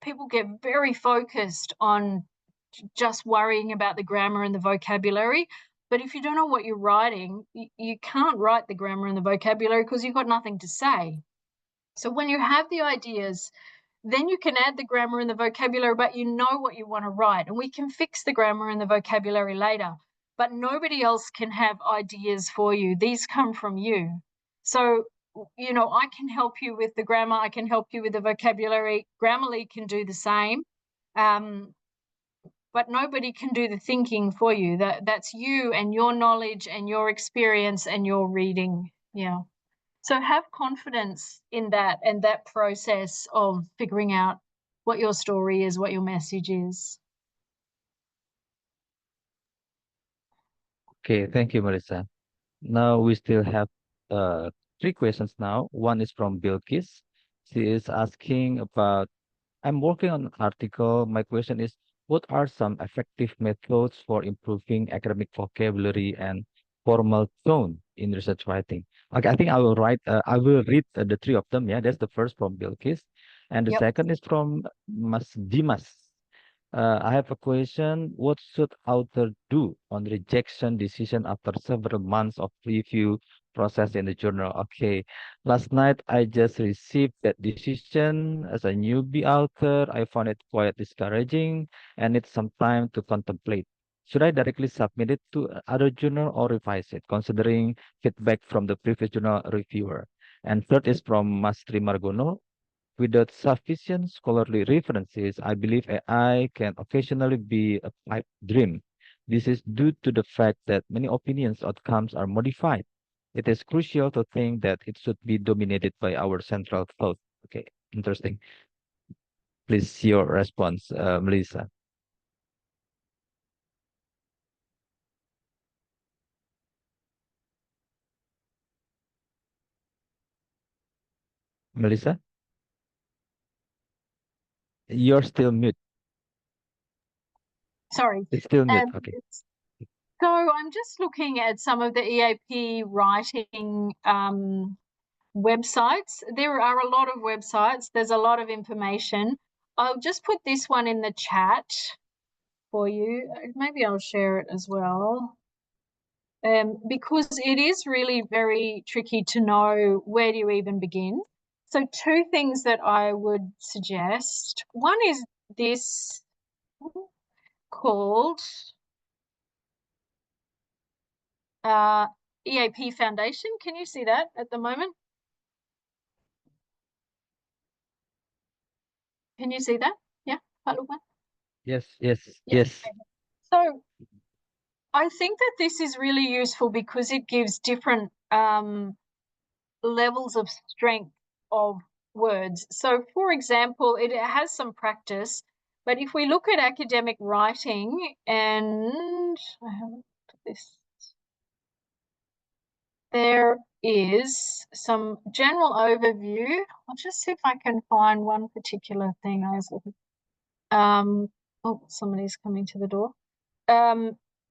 people get very focused on just worrying about the grammar and the vocabulary. But if you don't know what you're writing, you can't write the grammar and the vocabulary because you've got nothing to say. So when you have the ideas, then you can add the grammar and the vocabulary, but you know what you want to write. And we can fix the grammar and the vocabulary later, but nobody else can have ideas for you. These come from you. So, I can help you with the grammar. I can help you with the vocabulary. Grammarly can do the same. but nobody can do the thinking for you. That's you and your knowledge and your experience and your reading. Yeah. So have confidence in that and that process of figuring out what your story is, what your message is. Okay, thank you, Marissa. Now we still have 3 questions now. One is from Bilkis. She is asking about, I'm working on an article. My question is, what are some effective methods for improving academic vocabulary and formal tone in research writing? Okay, I think I will read the 3 of them. Yeah, that's the first from Bilkis. And the Yep. second is from Mas Dimas. I have a question. What should author do on rejection decision after several months of review process in the journal? Okay, last night I just received that decision as a newbie author. I found it quite discouraging and need some time to contemplate. Should I directly submit it to other journal or revise it, considering feedback from the previous journal reviewer? And third is from Mastri Margono. Without sufficient scholarly references, I believe AI can occasionally be a pipe dream. This is due to the fact that many opinions outcomes are modified. It is crucial to think that it should be dominated by our central thought. Okay, interesting. Please, your response, Melissa. Melissa, you're still mute. Sorry. It's still mute. Okay. So I'm just looking at some of the EAP writing websites. There are a lot of websites. There's a lot of information. I'll just put this one in the chat for you. Maybe I'll share it as well. Because it is really very tricky to know where do you even begin. So 2 things that I would suggest. One is this called EAP Foundation. Can you see that at the moment? Can you see that? Yeah, Pak Lukman? Yes, yes, Yeah. yes. So I think that this is really useful because it gives different levels of strength of words. So, for example, it has some practice, but if we look at academic writing, and I haven't put this, there is some general overview. I'll just see if I can find one particular thing I was looking. Oh, somebody's coming to the door.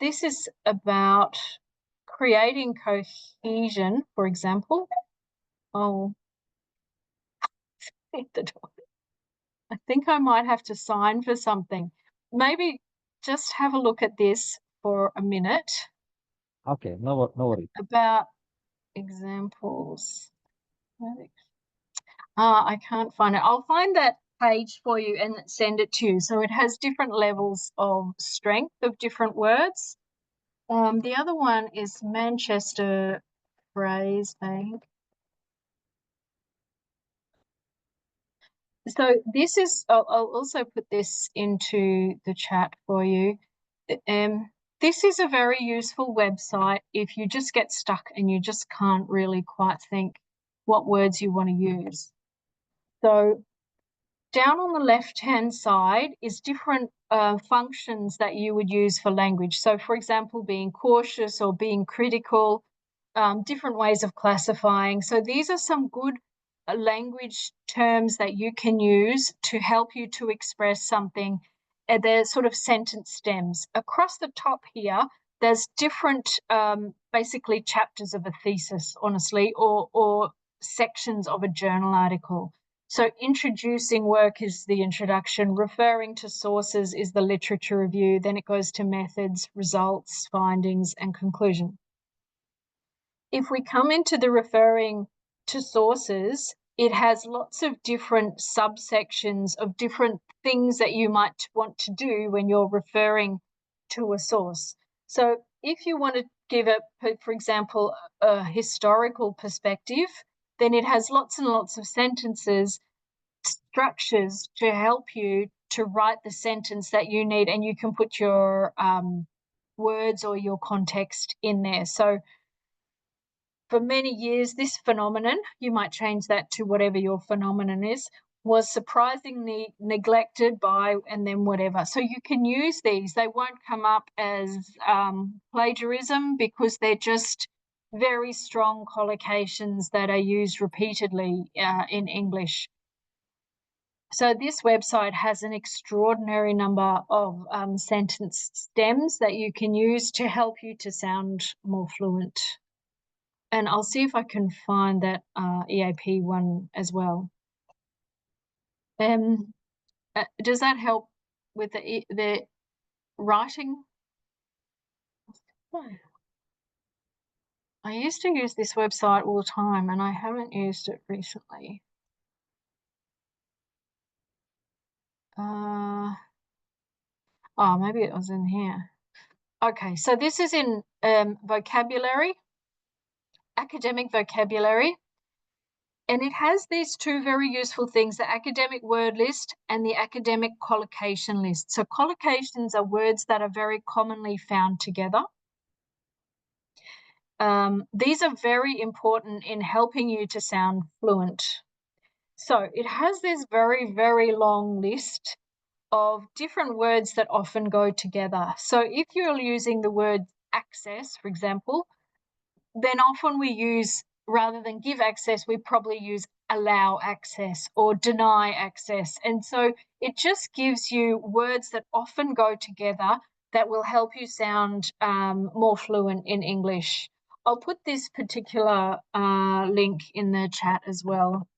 This is about creating cohesion, for example. Oh, the door. I think I might have to sign for something. Maybe just have a look at this for a minute. Okay, no worries. About examples. I can't find it. I'll find that page for you and send it to you. So it has different levels of strength of different words. The other one is Manchester Phrase Bank. So this is, I'll also put this into the chat for you. This is a very useful website if you just get stuck and you just can't really quite think what words you want to use. So down on the left-hand side is different functions that you would use for language. So, for example, being cautious or being critical, different ways of classifying. So these are some good language terms that you can use to help you to express something. They're sort of sentence stems. Across the top here, there's different basically chapters of a thesis, honestly, or sections of a journal article. So introducing work is the introduction, referring to sources is the literature review, then it goes to methods, results, findings, and conclusion. If we come into the referring to sources, it has lots of different subsections of different things that you might want to do when you're referring to a source. So if you want to give for example, a historical perspective, then it has lots and lots of sentences, structures to help you to write the sentence that you need, and you can put your words or your context in there. So for many years, this phenomenon, you might change that to whatever your phenomenon is, was surprisingly neglected by and then whatever. So you can use these. They won't come up as plagiarism because they're just very strong collocations that are used repeatedly in English. So this website has an extraordinary number of sentence stems that you can use to help you to sound more fluent. And I'll see if I can find that EAP one as well. Does that help with the writing? I used to use this website all the time, and I haven't used it recently. Oh, maybe it was in here. Okay, so this is in vocabulary, academic vocabulary. And it has these two very useful things, the academic word list and the academic collocation list. So collocations are words that are very commonly found together. These are very important in helping you to sound fluent. So it has this very, very long list of different words that often go together. So if you're using the word access, for example, then often we use, rather than give access, we probably use allow access or deny access. And so it just gives you words that often go together that will help you sound more fluent in English. I'll put this particular link in the chat as well.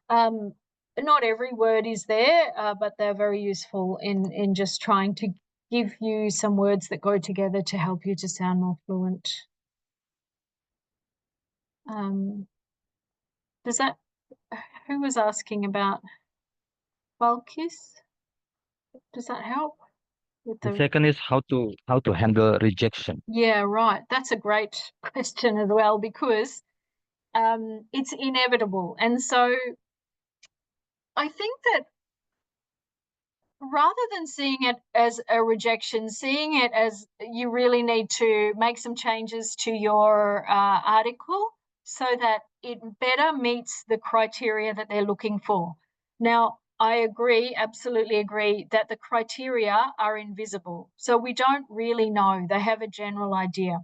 Not every word is there, but they're very useful in just trying to give you some words that go together to help you to sound more fluent. Does that, who was asking about Valkis? Does that help? With The second is how to handle rejection. Yeah, right. That's a great question as well, because it's inevitable. And so I think that rather than seeing it as a rejection, seeing it as you really need to make some changes to your article so that it better meets the criteria that they're looking for. Now, I agree, absolutely agree, that the criteria are invisible. So we don't really know. They have a general idea.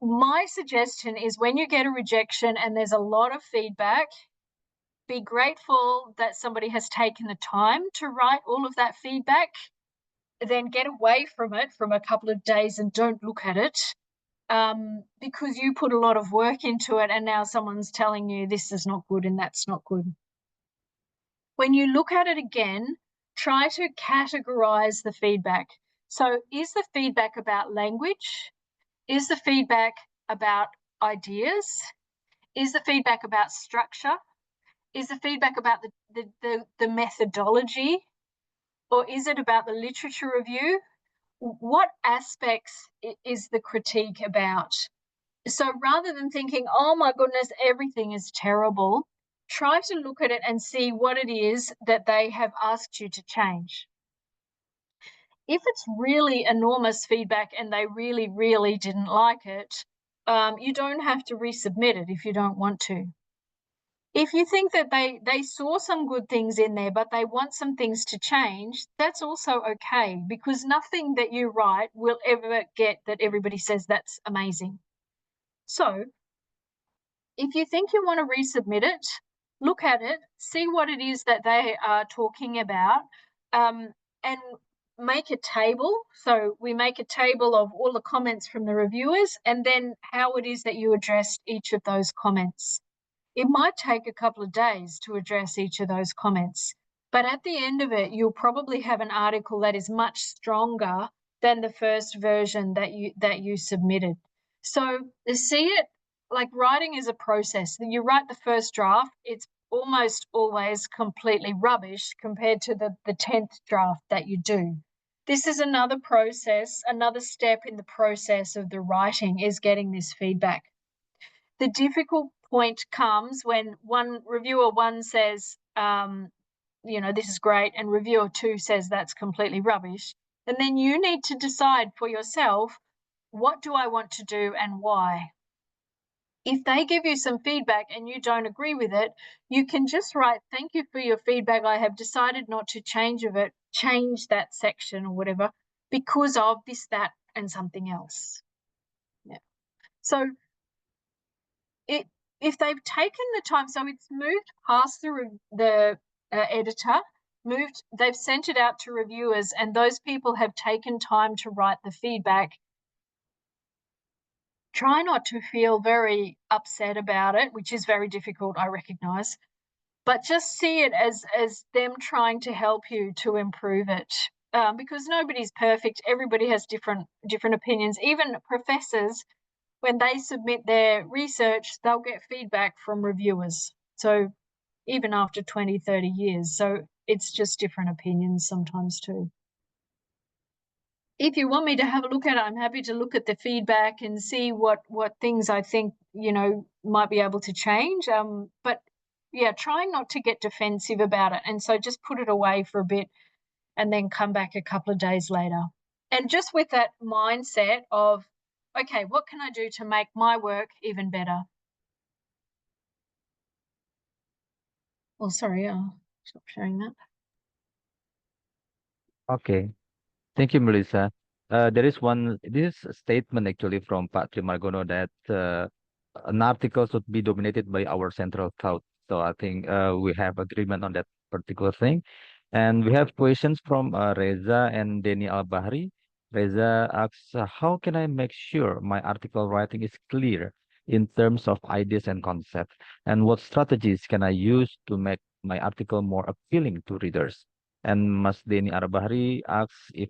My suggestion is when you get a rejection and there's a lot of feedback, be grateful that somebody has taken the time to write all of that feedback, then get away from it from a couple of days and don't look at it because you put a lot of work into it and now someone's telling you this is not good and that's not good. When you look at it again, try to categorize the feedback. So is the feedback about language? Is the feedback about ideas? Is the feedback about structure? Is the feedback about the methodology, or is it about the literature review? What aspects is the critique about? So rather than thinking, oh my goodness, everything is terrible, try to look at it and see what it is that they have asked you to change. If it's really enormous feedback and they really, really didn't like it, you don't have to resubmit it if you don't want to. If you think that they saw some good things in there, but they want some things to change, that's also okay, because nothing that you write will ever get that everybody says that's amazing. So if you think you want to resubmit it, look at it, see what it is that they are talking about, and make a table. So we make a table of all the comments from the reviewers and then how it is that you addressed each of those comments. It might take a couple of days to address each of those comments, but at the end of it, you'll probably have an article that is much stronger than the first version that you submitted. So see it like writing is a process. You write the first draft, it's almost always completely rubbish compared to the 10th draft that you do. This is another process, another step in the process of the writing is getting this feedback. The difficult point comes when one reviewer says, you know, this is great, and reviewer 2 says that's completely rubbish. And then you need to decide for yourself, what do I want to do and why? If they give you some feedback and you don't agree with it, you can just write, thank you for your feedback. I have decided not to change that section or whatever because of this, that, and something else. Yeah. So if they've taken the time, so it's moved past the editor, they've sent it out to reviewers, and those people have taken time to write the feedback. Try not to feel very upset about it, which is very difficult, I recognise, but just see it as them trying to help you to improve it, because nobody's perfect. Everybody has different opinions. Even professors, when they submit their research, they'll get feedback from reviewers. So even after 20, 30 years. So it's just different opinions sometimes too. If you want me to have a look at it, I'm happy to look at the feedback and see what things I think, you know, might be able to change. But yeah, trying not to get defensive about it. And so just put it away for a bit and then come back a couple of days later. And just with that mindset of, okay, what can I do to make my work even better? Oh, sorry, I'll stop sharing that. Okay. Thank you, Melissa. This is a statement actually from Pak Trimargono that an article should be dominated by our central thought. So I think we have agreement on that particular thing. And we have questions from Reza and Denny Al-Bahri. Reza asks, how can I make sure my article writing is clear in terms of ideas and concepts? And what strategies can I use to make my article more appealing to readers? And Mas Denny Al-Bahri asks if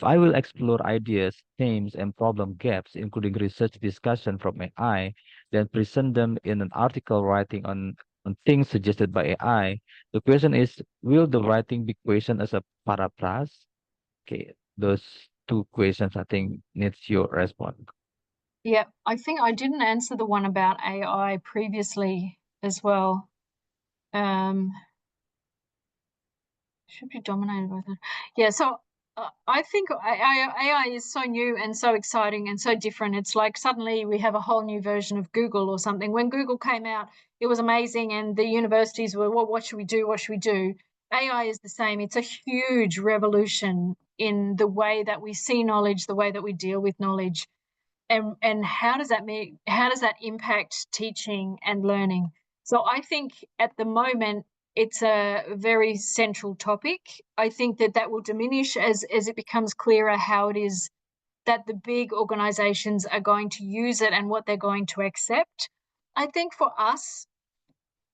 I will explore ideas, themes, and problem gaps, including research discussion from AI, then present them in an article writing on things suggested by AI. The question is, will the writing be questioned as a paraphrase? Okay, those two questions I think needs your response. Yeah, I think I didn't answer the one about AI previously as well. Should be dominated by that. Yeah, so I think AI is so new and so exciting and so different. It's like suddenly we have a whole new version of Google or something. When Google came out, it was amazing, and the universities were, well, what should we do? What should we do? AI is the same. It's a huge revolution in the way that we see knowledge, the way that we deal with knowledge, and how does that impact teaching and learning? So I think at the moment it's a very central topic. I think that will diminish as it becomes clearer how it is that the big organizations are going to use it and what they're going to accept. I think for us,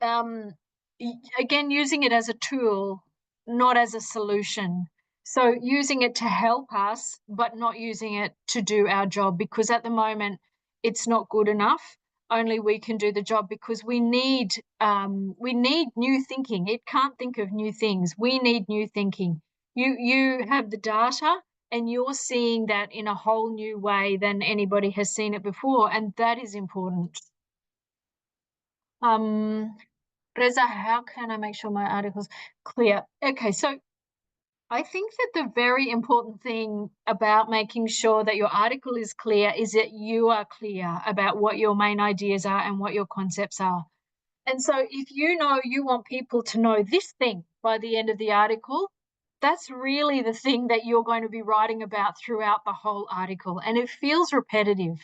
again, using it as a tool, not as a solution. So using it to help us, but not using it to do our job, because at the moment it's not good enough. Only we can do the job, because we need new thinking. It can't think of new things. We need new thinking. You have the data, and you're seeing that in a whole new way than anybody has seen it before, and that is important. Reza, how can I make sure my article's clear? Okay, so I think that the very important thing about making sure that your article is clear is that you are clear about what your main ideas are and what your concepts are. And so if you know you want people to know this thing by the end of the article, that's really the thing that you're going to be writing about throughout the whole article. And it feels repetitive.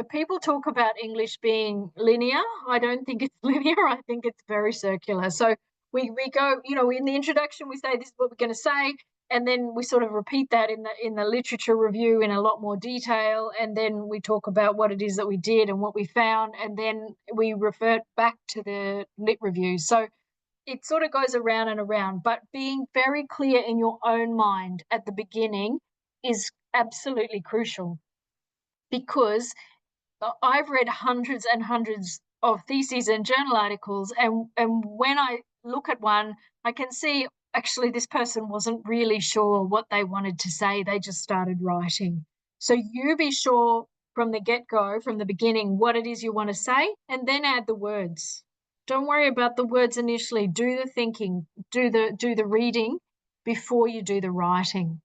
People talk about English being linear. I don't think it's linear. I think it's very circular. So we go, you know, in the introduction we say this is what we're going to say, and then we sort of repeat that in the literature review in a lot more detail, and then we talk about what it is that we did and what we found, and then we revert back to the lit review. So it sort of goes around and around, but being very clear in your own mind at the beginning is absolutely crucial, because I've read hundreds and hundreds of theses and journal articles, and when I look at one, I can see actually this person wasn't really sure what they wanted to say. They just started writing. So you be sure from the get-go, from the beginning, what it is you want to say, and then add the words. Don't worry about the words initially. Do the thinking, do the reading before you do the writing.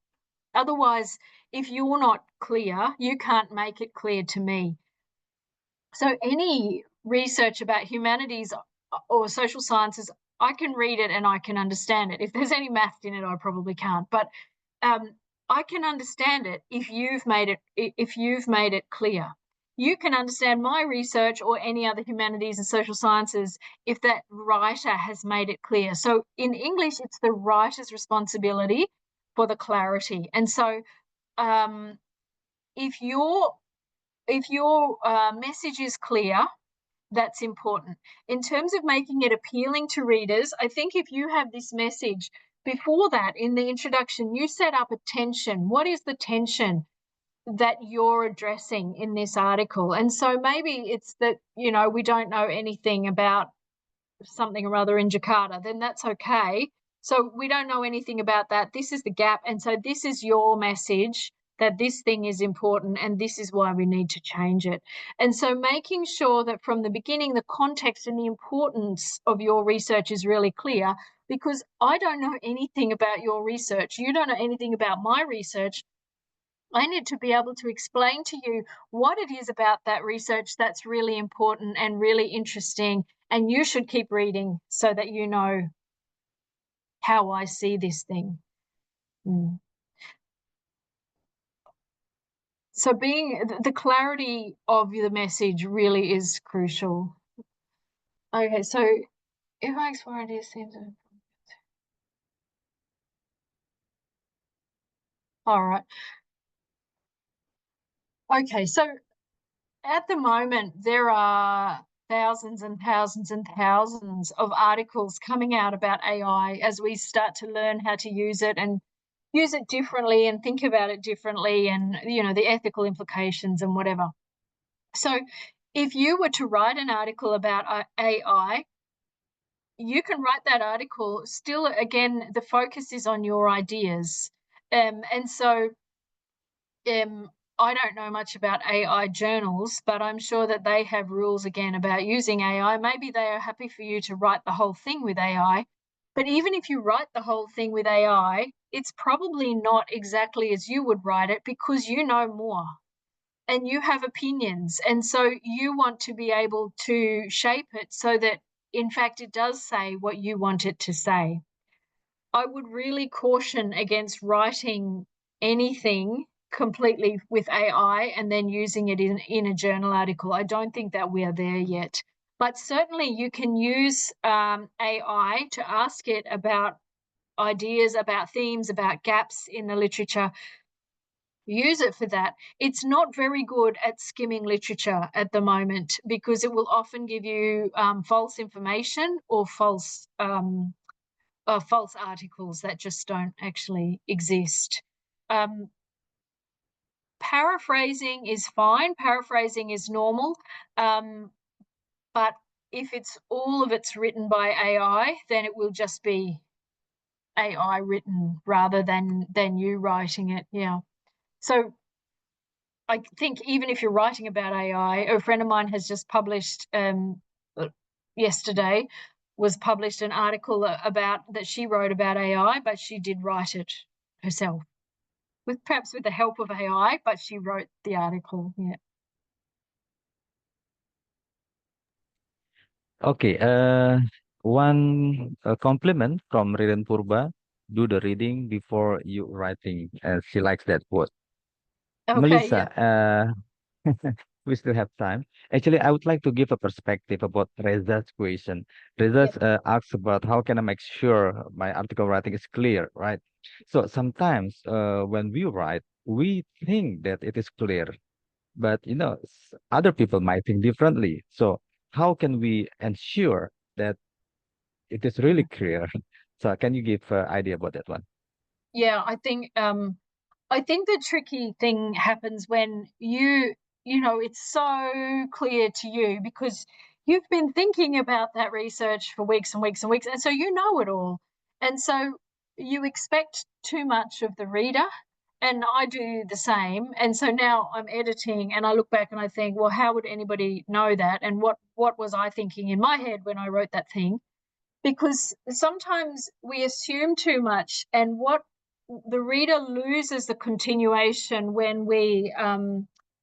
Otherwise, if you're not clear, you can't make it clear to me. So any research about humanities or social sciences, I can read it and I can understand it. If there's any math in it, I probably can't. But I can understand it if you've made it clear. You can understand my research or any other humanities and social sciences if that writer has made it clear. So in English, it's the writer's responsibility for the clarity. And so if your message is clear, that's important. In terms of making it appealing to readers, I think if you have this message, before that, in the introduction, you set up a tension. What is the tension that you're addressing in this article? And so maybe it's that, you know, we don't know anything about something or other in Jakarta, then that's okay. So we don't know anything about that. This is the gap. And so this is your message that this thing is important and this is why we need to change it. And so making sure that from the beginning, the context and the importance of your research is really clear, because I don't know anything about your research. You don't know anything about my research. I need to be able to explain to you what it is about that research that's really important and really interesting, and you should keep reading so that you know how I see this thing. So the clarity of the message really is crucial. Okay, so if I explore ideas, seems all right. Okay, so at the moment, there are thousands and thousands and thousands of articles coming out about AI as we start to learn how to use it and use it differently and think about it differently and, you know, the ethical implications and whatever. So if you were to write an article about AI, you can write that article. Still, again, the focus is on your ideas. And so I don't know much about AI journals, but I'm sure that they have rules again about using AI. Maybe they are happy for you to write the whole thing with AI. But even if you write the whole thing with AI, it's probably not exactly as you would write it because you know more and you have opinions. And so you want to be able to shape it so that, in fact, it does say what you want it to say. I would really caution against writing anything completely with AI and then using it in a journal article. I don't think that we are there yet. But certainly you can use AI to ask it about ideas, about themes, about gaps in the literature. Use it for that. It's not very good at skimming literature at the moment because it will often give you false information or false articles that just don't actually exist. Paraphrasing is fine. Paraphrasing is normal. But if all of it's written by AI, then it will just be AI written rather than you writing it. Yeah. So I think even if you're writing about AI, a friend of mine has just published yesterday was published an article that she wrote about AI, but she did write it herself, perhaps with the help of AI, but she wrote the article. Yeah. Okay, one compliment from Riren Purba, do the reading before you writing. She likes that quote. Okay. Melissa, Yeah. we still have time. Actually, I would like to give a perspective about Reza's question. Reza asks about how can I make sure my article writing is clear, right? So sometimes when we write, we think that it is clear, but you know, other people might think differently. So how can we ensure that it is really clear? So can you give an idea about that one? Yeah, I think the tricky thing happens when you know, it's so clear to you because you've been thinking about that research for weeks and weeks and weeks, and so you know it all. And so you expect too much of the reader, And I do the same. And so now I'm editing and I look back and I think, well, how would anybody know that? And what was I thinking in my head when I wrote that thing? Because sometimes we assume too much, and what the reader loses the continuation when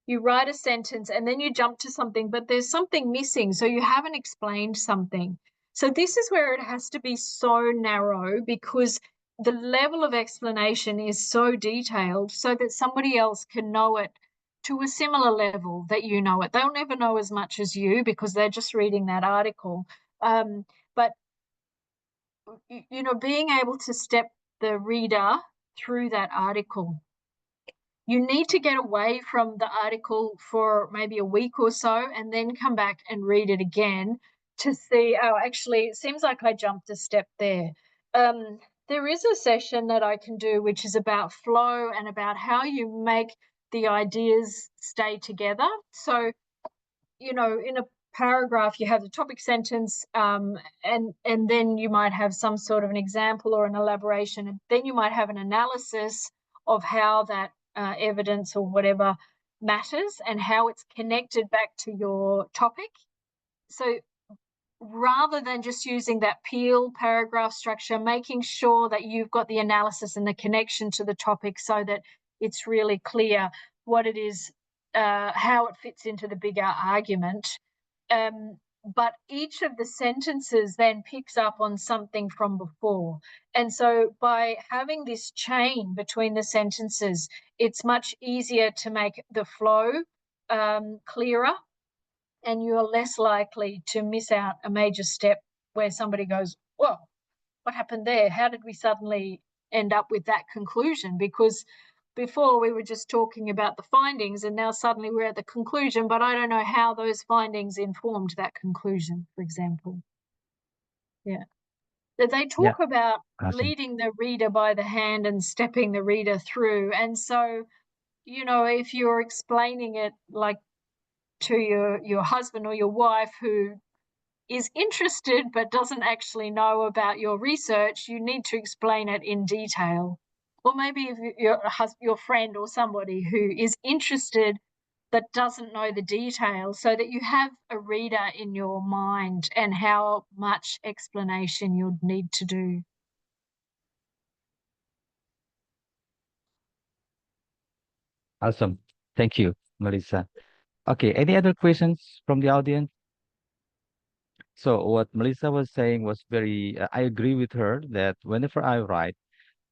you write a sentence and then you jump to something, but there's something missing. So you haven't explained something. So this is where it has to be so narrow, because the level of explanation is so detailed so that somebody else can know it to a similar level that you know it. They'll never know as much as you because they're just reading that article. But you know, being able to step the reader through that article. You need to get away from the article for maybe a week or so and then come back and read it again to see, oh, actually, it seems like I jumped a step there. There is a session that I can do which is about flow and about how you make the ideas stay together. So, you know, in a paragraph, you have the topic sentence, and then you might have some sort of an example or an elaboration, and then you might have an analysis of how that evidence or whatever matters and how it's connected back to your topic. So rather than just using that peel paragraph structure, making sure that you've got the analysis and the connection to the topic so that it's really clear what it is, how it fits into the bigger argument. But each of the sentences then picks up on something from before. And so by having this chain between the sentences, it's much easier to make the flow clearer, and you're less likely to miss out a major step where somebody goes, whoa, what happened there? How did we suddenly end up with that conclusion? Because before we were just talking about the findings and now suddenly we're at the conclusion, but I don't know how those findings informed that conclusion, for example. Yeah. They talk about Awesome. leading the reader by the hand and stepping the reader through. And so, you know, if you're explaining it like to your husband or your wife who is interested but doesn't actually know about your research, you need to explain it in detail. Or maybe if your friend or somebody who is interested but doesn't know the details, so that you have a reader in your mind and how much explanation you'd need to do. Awesome. Thank you, Melissa. Okay, any other questions from the audience? So what Melissa was saying was very, I agree with her that whenever I write,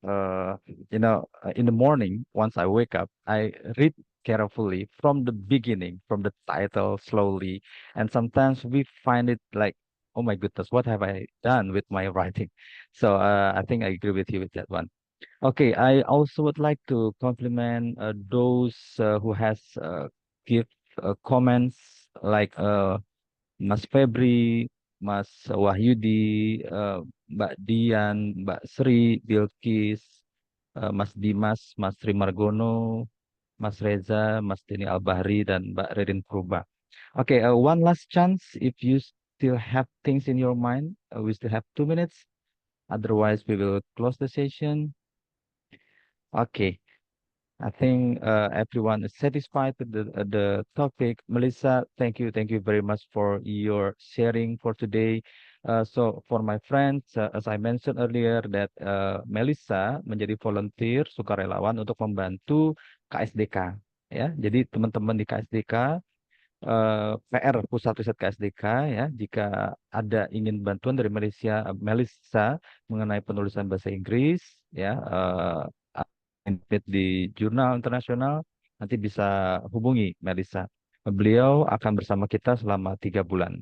in the morning, once I wake up, I read carefully from the beginning, from the title slowly. And sometimes we find it like, oh my goodness, what have I done with my writing? So I think I agree with you with that one. Okay, I also would like to compliment those who has give comments like Mas Febri, Mas Wahyudi, Mbak Dian, Mbak Sri, Bilkis, Mas Dimas, Mas Sri Margono, Mas Reza, Mas Dini Albahri, dan Mbak Ririn Purba. Okay, one last chance. If you still have things in your mind, we still have 2 minutes. Otherwise, we will close the session. Okay. I think everyone is satisfied with the topic. Melissa, thank you very much for your sharing for today. So for my friends, as I mentioned earlier, that Melissa menjadi volunteer sukarelawan untuk membantu KSDK. Ya, jadi teman-teman di KSDK, PR Pusat Riset KSDK, ya, jika ada ingin bantuan dari Melissa mengenai penulisan bahasa Inggris, ya. Di jurnal internasional, nanti bisa hubungi Melissa. Beliau akan bersama kita selama 3 bulan.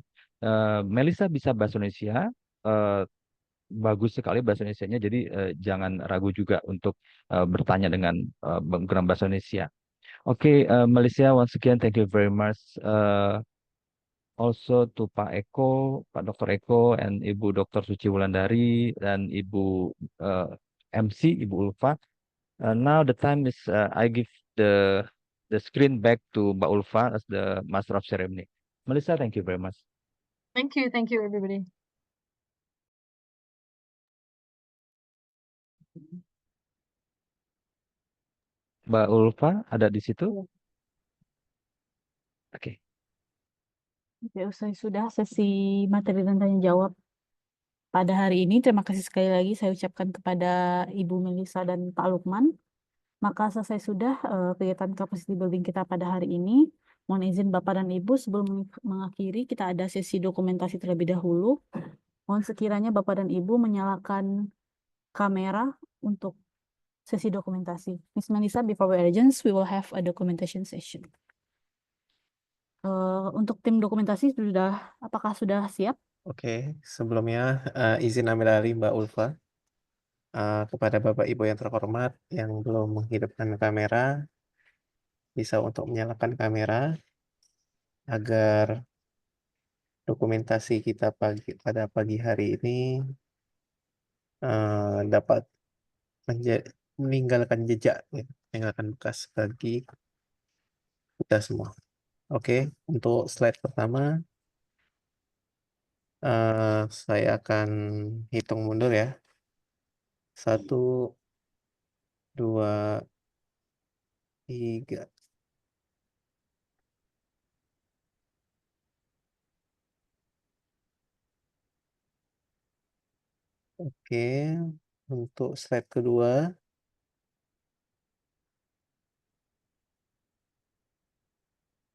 Melissa bisa bahasa Indonesia, bagus sekali bahasa Indonesianya, jadi jangan ragu juga untuk bertanya dengan menggunakan bahasa Indonesia. Okay, Melissa, once again, thank you very much. Also to Pak Eko, Pak Dr. Eko, and Ibu Dr. Suci Wulandari, dan Ibu MC, Ibu Ulfa. Now the time is I give the screen back to Mbak Ulfa as the Master of Ceremony. Melissa, thank you very much. Thank you, everybody. Mbak Ulfa ada di situ? Oke. Oke, usai sudah sesi materi dan tanya jawab pada hari ini. Terima kasih sekali lagi saya ucapkan kepada Ibu Melisa dan Pak Lukman. Maka selesai sudah kegiatan capacity building kita pada hari ini. Mohon izin Bapak dan Ibu sebelum mengakhiri kita ada sesi dokumentasi terlebih dahulu. Mohon sekiranya Bapak dan Ibu menyalakan kamera untuk sesi dokumentasi. Miss Melisa, before we begin, we will have a documentation session. Untuk tim dokumentasi apakah sudah siap? Oke, sebelumnya izin ambil alih Mbak Ulfa. Kepada Bapak Ibu yang terhormat yang belum menghidupkan kamera, bisa untuk menyalakan kamera agar dokumentasi kita pada pagi hari ini dapat meninggalkan jejak, ya, meninggalkan bekas bagi kita semua. Oke, untuk slide pertama, saya akan hitung mundur ya. 1, 2, 3. Oke, untuk slide kedua,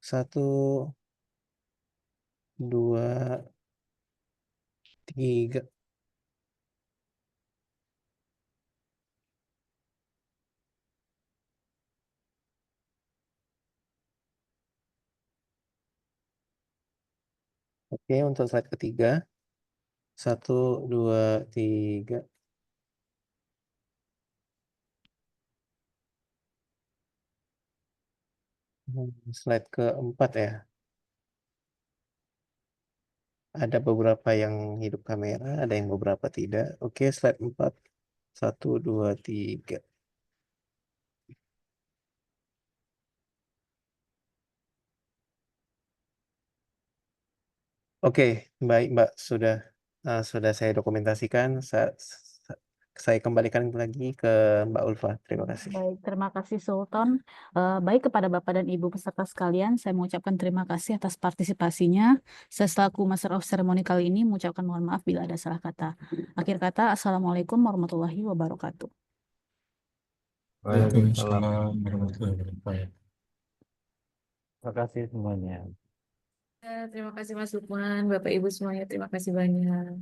1, 2, 3. Oke, untuk slide ketiga, 1, 2, 3. Slide keempat ya. Ada beberapa yang hidup kamera, ada yang beberapa tidak. Oke, slide 4. 1, 2, 3. Oke, baik Mbak, sudah saya dokumentasikan. Saya kembalikan lagi ke Mbak Ulfa. Terima kasih. Baik, terima kasih Sultan. Baik kepada Bapak dan Ibu peserta sekalian, saya mengucapkan terima kasih atas partisipasinya. Saya selaku Master of Ceremony kali ini mengucapkan mohon maaf bila ada salah kata. Akhir kata, Assalamualaikum warahmatullahi wabarakatuh. Waalaikumsalam. warahmatullahi wabarakatuh. Terima kasih semuanya. Terima kasih Mas Lukman, Bapak Ibu semuanya, terima kasih banyak.